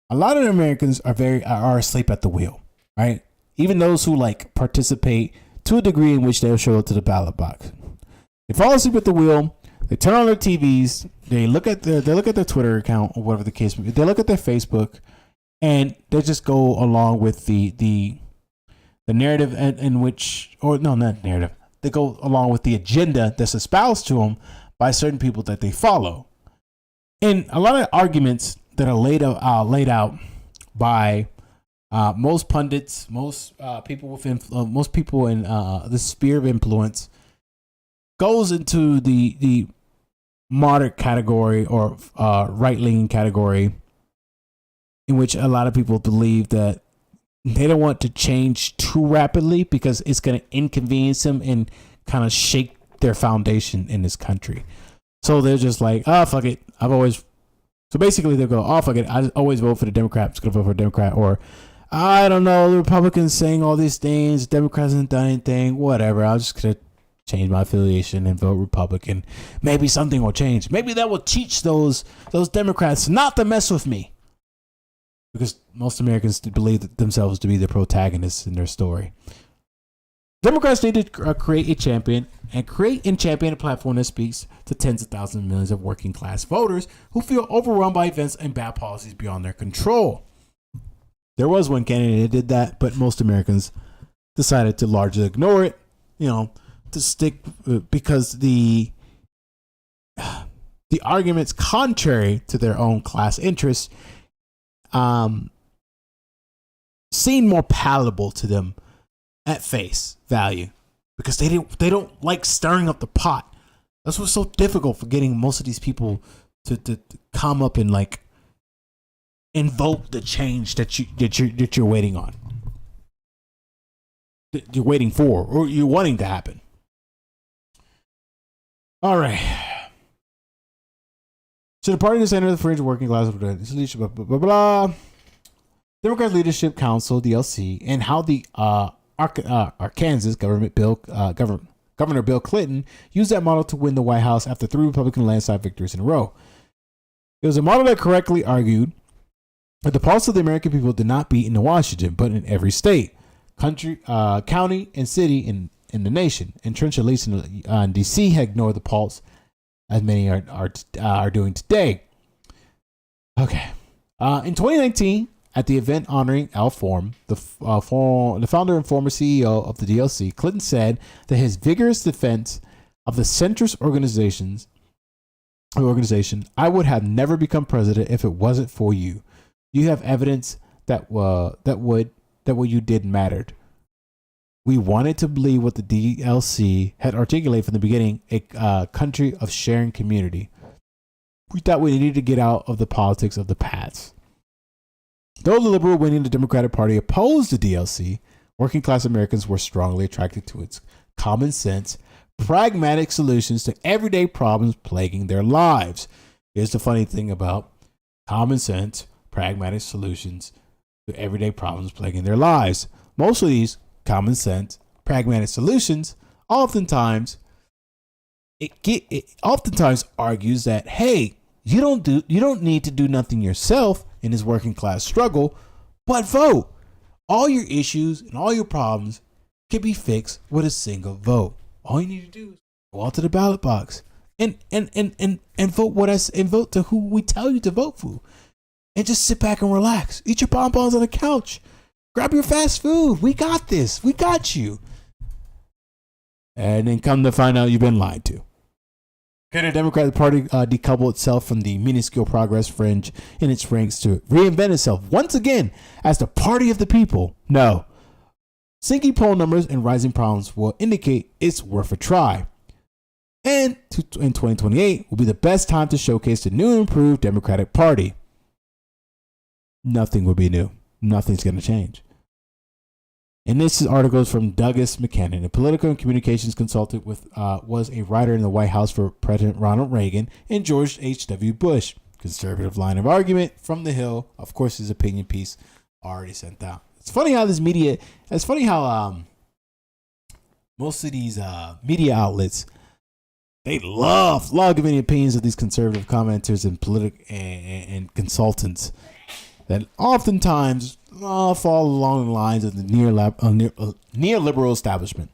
a lot of Americans are asleep at the wheel, right? Even those who like participate to a degree in which they'll show up to the ballot box. They fall asleep at the wheel. They turn on their TVs. They look at their Twitter account or whatever the case may be. They look at their Facebook, and they just go along with the narrative in which, or no, not narrative. They go along with the agenda that's espoused to them by certain people that they follow. And a lot of arguments that are laid out by most pundits, most people in the sphere of influence, goes into the moderate category or right-leaning category, in which a lot of people believe that they don't want to change too rapidly because it's going to inconvenience them and kind of shake their foundation in this country. So they're just like, oh, fuck it. So basically they'll go, oh, fuck it. I always vote for the Democrat. I'm just going to vote for a Democrat. Or, I don't know, the Republicans saying all these things. Democrats haven't done anything. Whatever. I'm just going to change my affiliation and vote Republican. Maybe something will change. Maybe that will teach those Democrats not to mess with me. Because most Americans believe themselves to be the protagonists in their story. Democrats need to create a champion a platform that speaks to tens of thousands of millions of working class voters who feel overwhelmed by events and bad policies beyond their control. There was one candidate that did that, but most Americans decided to largely ignore it, to stick because the arguments contrary to their own class interests seem more palatable to them at face value, because they don't like stirring up the pot. That's what's so difficult for getting most of these people to come up and like invoke the change that you're waiting on, that you're waiting for, or you're wanting to happen. All right. So the party in the center of the fringe working class, leadership, blah, blah, blah, blah. Democrats Leadership Council, DLC, and how the Arkansas Governor Bill Clinton used that model to win the White House after 3 Republican landslide victories in a row. It was a model that correctly argued that the pulse of the American people did not beat in Washington, but in every state, country, county, and city in the nation. Entrenched elites in D.C. had ignored the pulse, as many are doing today. Okay. In 2019, at the event honoring Al Form, the founder and former CEO of the DLC, Clinton said that his vigorous defense of the centrist organization, I would have never become president if it wasn't for you. You have evidence that what you did mattered. We wanted to believe what the DLC had articulated from the beginning, a country of sharing community. We thought we needed to get out of the politics of the past. Though the liberal wing in the Democratic Party opposed the DLC, working class Americans were strongly attracted to its common sense, pragmatic solutions to everyday problems plaguing their lives. Here's the funny thing about common sense, pragmatic solutions to everyday problems plaguing their lives. Most of these common sense, pragmatic solutions oftentimes argues that, hey, you don't need to do nothing yourself in this working class struggle, but vote. All your issues and all your problems can be fixed with a single vote. All you need to do is go out to the ballot box and vote to who we tell you to vote for, and just sit back and relax. Eat your bonbons on the couch. Grab your fast food. We got this. We got you. And then come to find out you've been lied to. Can the Democratic Party decouple itself from the minuscule progress fringe in its ranks to reinvent itself once again as the party of the people? No. Sinking poll numbers and rising problems will indicate it's worth a try. And in 2028 will be the best time to showcase the new and improved Democratic Party. Nothing will be new. Nothing's going to change. And this article is from Douglas McKinnon, a political and communications consultant was a writer in the White House for President Ronald Reagan and George H.W. Bush. Conservative line of argument from the Hill. Of course, his opinion piece already sent out. It's funny how most of these media outlets, they love giving opinions of these conservative commenters and consultants that oftentimes fall along the lines of the neoliberal establishment.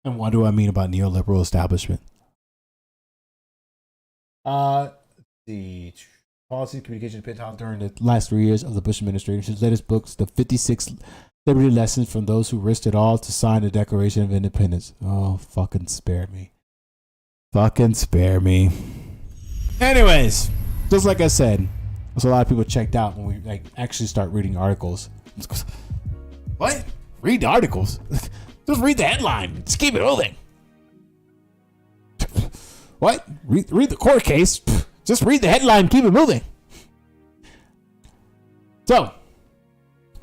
And what do I mean about neoliberal establishment? The policy communication put out during the last 3 years of the Bush administration's latest books, the 56 Liberty Lessons from Those Who Risked It All to Sign the Declaration of Independence. Oh, fucking spare me. Fucking spare me. Anyways, just like I said, there's a lot of people checked out when we actually start reading articles. What? Read the articles? Just read the headline. Just keep it moving. What? Read the court case. Just read the headline. Keep it moving. So,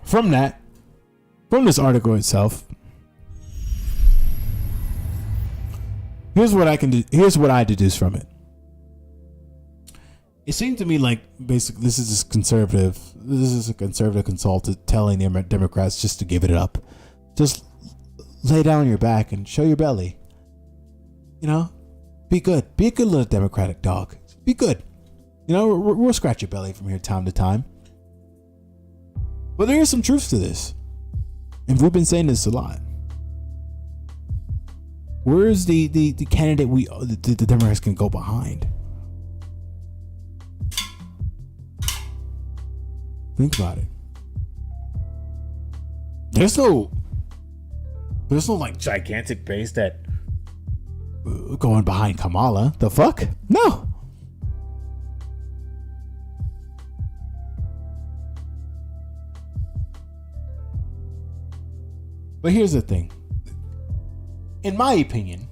from this article itself, here's what I can do. Here's what I deduce from it. It seemed to me like basically this is a conservative consultant telling the Democrats just to give it up. Just lay down on your back and show your belly. You know? Be good. Be a good little Democratic dog. Be good. You know, we'll scratch your belly from here time to time. But there is some truth to this. And we've been saying this a lot. Where's the candidate the Democrats can go behind? Think about it. There's no like gigantic base that going behind Kamala. The fuck? No. But here's the thing. In my opinion,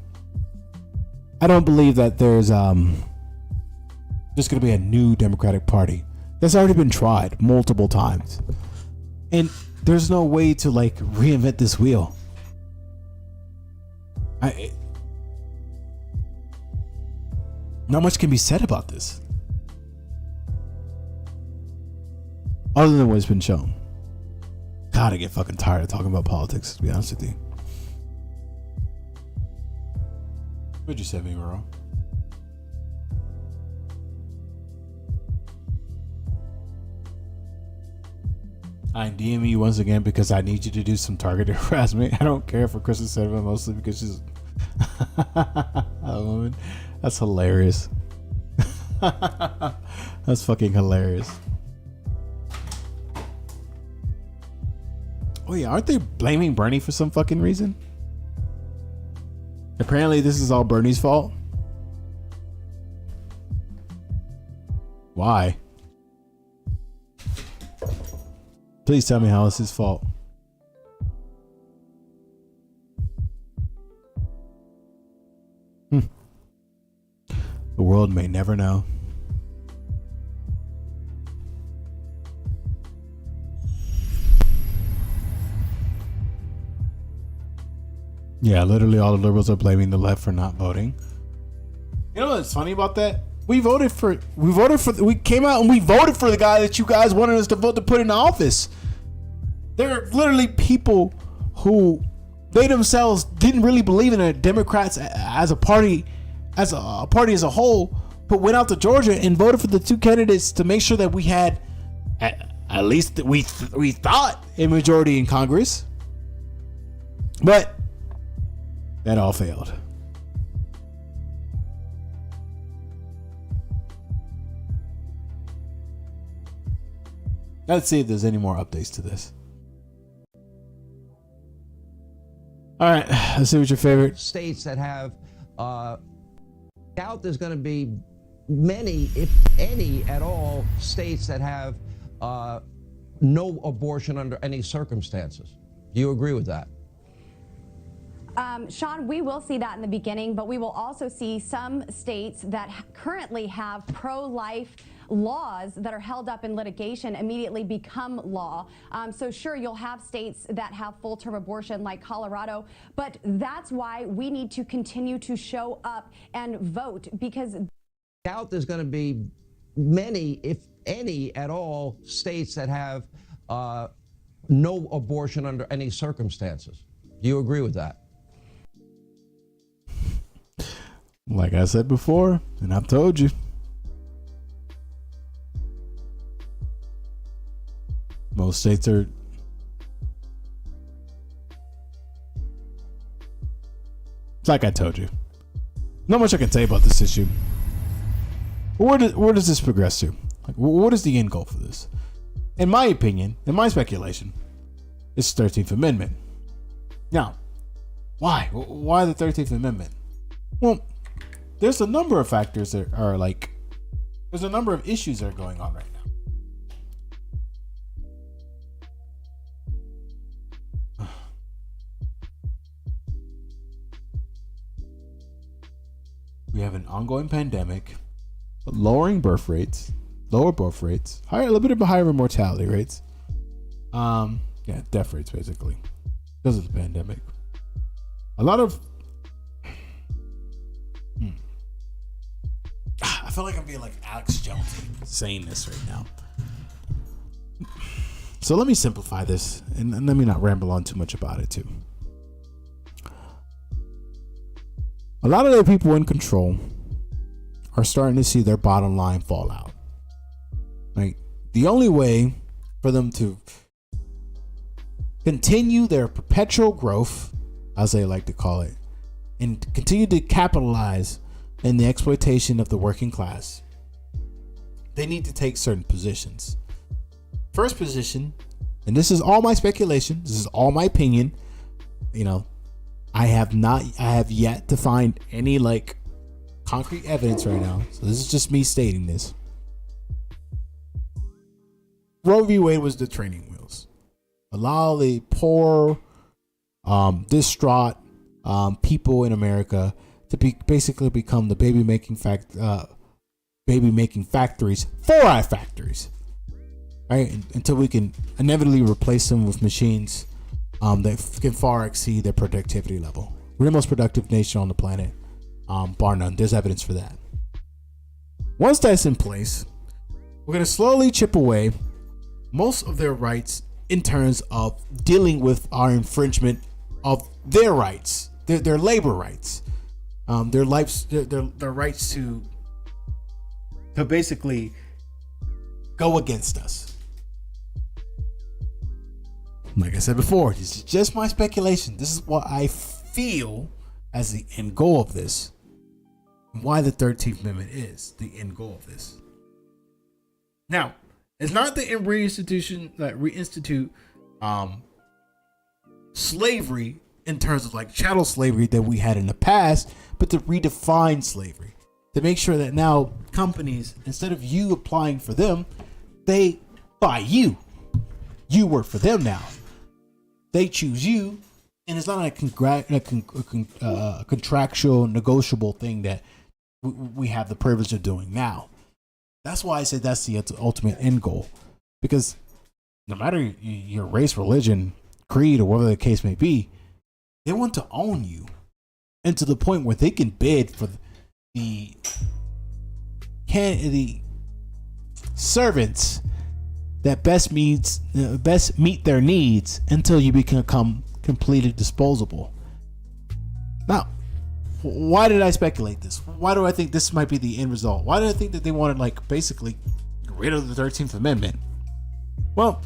I don't believe that there's going to be a new Democratic Party. That's already been tried multiple times. And there's no way to like reinvent this wheel. Not much can be said about this. Other than what's been shown. God, I get fucking tired of talking about politics, to be honest with you. What'd you say, me, bro? I'm DMing you once again because I need you to do some targeted harassment. I don't care for Kristen Sinema, mostly because she's a woman. That's hilarious. That's fucking hilarious. Oh yeah, aren't they blaming Bernie for some fucking reason? Apparently this is all Bernie's fault. Why? Please tell me how it's his fault. The world may never know. Yeah, literally all the liberals are blaming the left for not voting. You know what's funny about that? We came out and we voted for the guy that you guys wanted us to vote to put in office. There are literally people who they themselves didn't really believe in the Democrats as a party as a whole, but went out to Georgia and voted for the two candidates to make sure that we had at least we thought a majority in Congress. But that all failed. Let's see if there's any more updates to this. All right, let's see what your favorite states that have doubt there's going to be many, if any at all, states that have no abortion under any circumstances. Do you agree with that? Sean, we will see that in the beginning, but we will also see some states that currently have pro-life laws that are held up in litigation immediately become law. So sure, you'll have states that have full-term abortion like Colorado, but that's why we need to continue to show up and vote, because Doubt there's going to be many, if any at all, states that have no abortion under any circumstances. Do you agree with that? Like I said before, and I've told you, most states are like I told you. Not much I can say about this issue. Where does this progress to? Like, what is the end goal for this? In my opinion, in my speculation, it's the 13th Amendment. Now, why? Why the 13th Amendment? Well, there's a number of factors that are like, there's a number of issues that are going on right now. We have an ongoing pandemic, lowering birth rates, lower birth rates, higher, a little bit of higher mortality rates. Death rates basically because of the pandemic. A lot of I feel like I'm being like Alex Jones saying this right now. So let me simplify this and let me not ramble on too much about it too. A lot of the people in control are starting to see their bottom line fall out. Like, the only way for them to continue their perpetual growth, as they like to call it, and continue to capitalize in the exploitation of the working class, they need to take certain positions. First position, and this is all my speculation, this is all my opinion, you know, I have yet to find any like concrete evidence right now, so this is just me stating this. ROE v. Wade was the training wheels. Allow the poor, distraught people in America to basically become the baby making factories for our factories, right? Until we can inevitably replace them with machines that can far exceed their productivity level. We're the most productive nation on the planet, bar none. There's evidence for that. Once that's in place, we're going to slowly chip away most of their rights in terms of dealing with our infringement of their rights, their labor rights, their rights to basically go against us. Like I said before, this is just my speculation. This is what I feel as the end goal of this. Why the 13th Amendment is the end goal of this. Now, it's not the reinstitute slavery in terms of like chattel slavery that we had in the past, but to redefine slavery, to make sure that now companies, instead of you applying for them, they buy you. You work for them now. They choose you, and it's not a contractual, negotiable thing that we have the privilege of doing now. That's why I say that's the ultimate end goal, because no matter your race, religion, creed, or whatever the case may be, they want to own you, and to the point where they can bid for the servants that best meet their needs until you become completely disposable. Now, why did I speculate this? Why do I think this might be the end result? Why did I think that they wanted like basically get rid of the 13th Amendment? Well,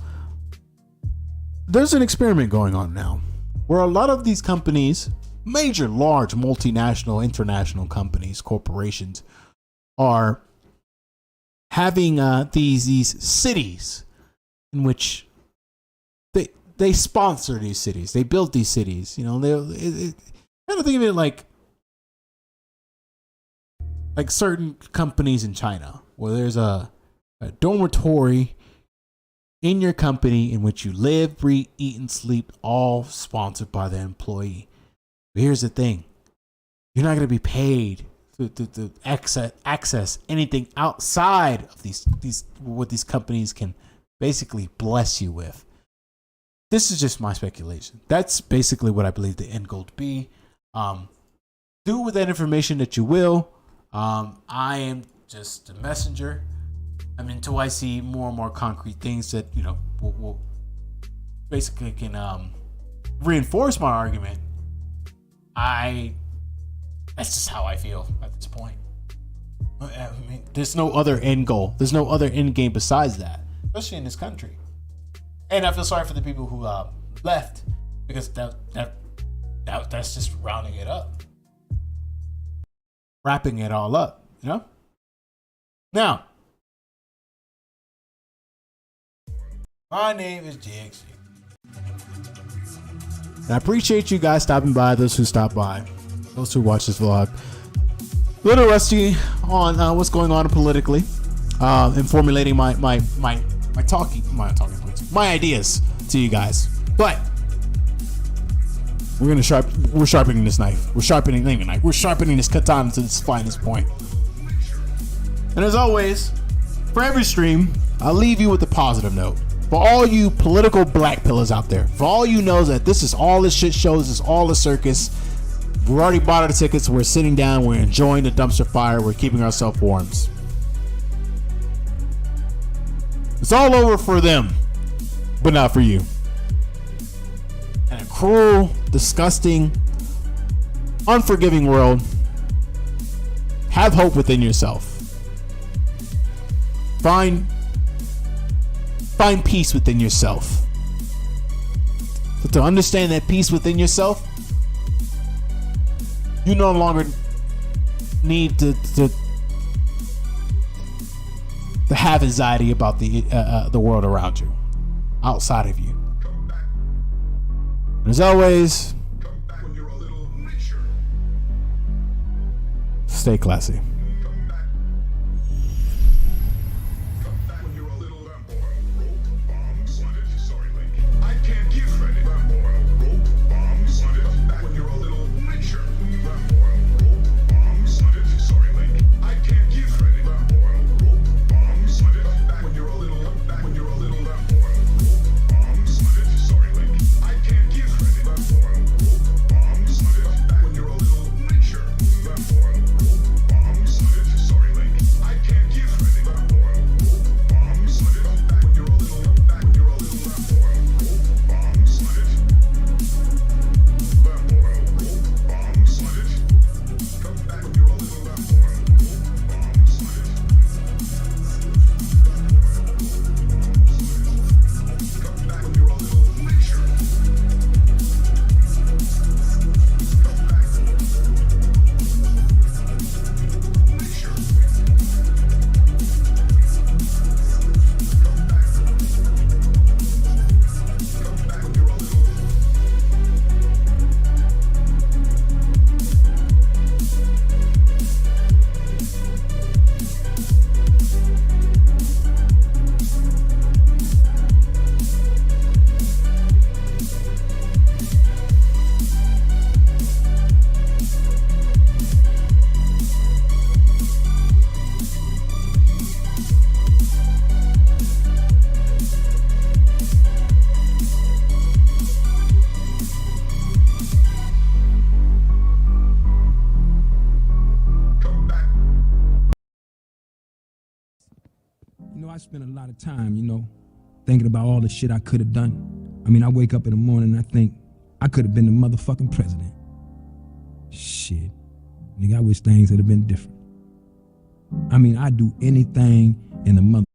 there's an experiment going on now where a lot of these companies, major, large, multinational, international companies, corporations, are having these cities in which they sponsor these cities. They build these cities. You know, kind of think of it like certain companies in China where there's a dormitory in your company in which you live, breathe, eat, and sleep, all sponsored by the employee. But here's the thing. You're not going to be paid to access anything outside of these what these companies can basically bless you with. This is just my speculation. That's basically what I believe the end goal to be. Do with that information that you will. I am just a messenger. I mean, until I see more and more concrete things that, you know, will basically can reinforce my argument. That's just how I feel at this point. I mean, there's no other end goal. There's no other end game besides that, especially in this country. And I feel sorry for the people who left, because that's just rounding it up, wrapping it all up, you know. Now, my name is GXG. And I appreciate you guys stopping by, those who stopped by, those who watch this vlog. A little rusty on what's going on politically, and formulating my ideas to you guys. But we're sharpening this knife. We're sharpening this katana to its finest point. And as always, for every stream, I'll leave you with a positive note. For all you political black pillars out there, for all you know that this is all the shit shows, this is all the circus. We already bought our tickets. We're sitting down. We're enjoying the dumpster fire. We're keeping ourselves warm. It's all over for them, but not for you. In a cruel, disgusting, unforgiving world, have hope within yourself. Find peace within yourself. But to understand that peace within yourself, you no longer need to have anxiety about the world around you, outside of you. And as always, stay classy. I spend a lot of time, thinking about all the shit I could have done. I mean, I wake up in the morning and I think I could have been the motherfucking president. Shit. Nigga, I wish things had been different. I mean, I'd do anything in the mother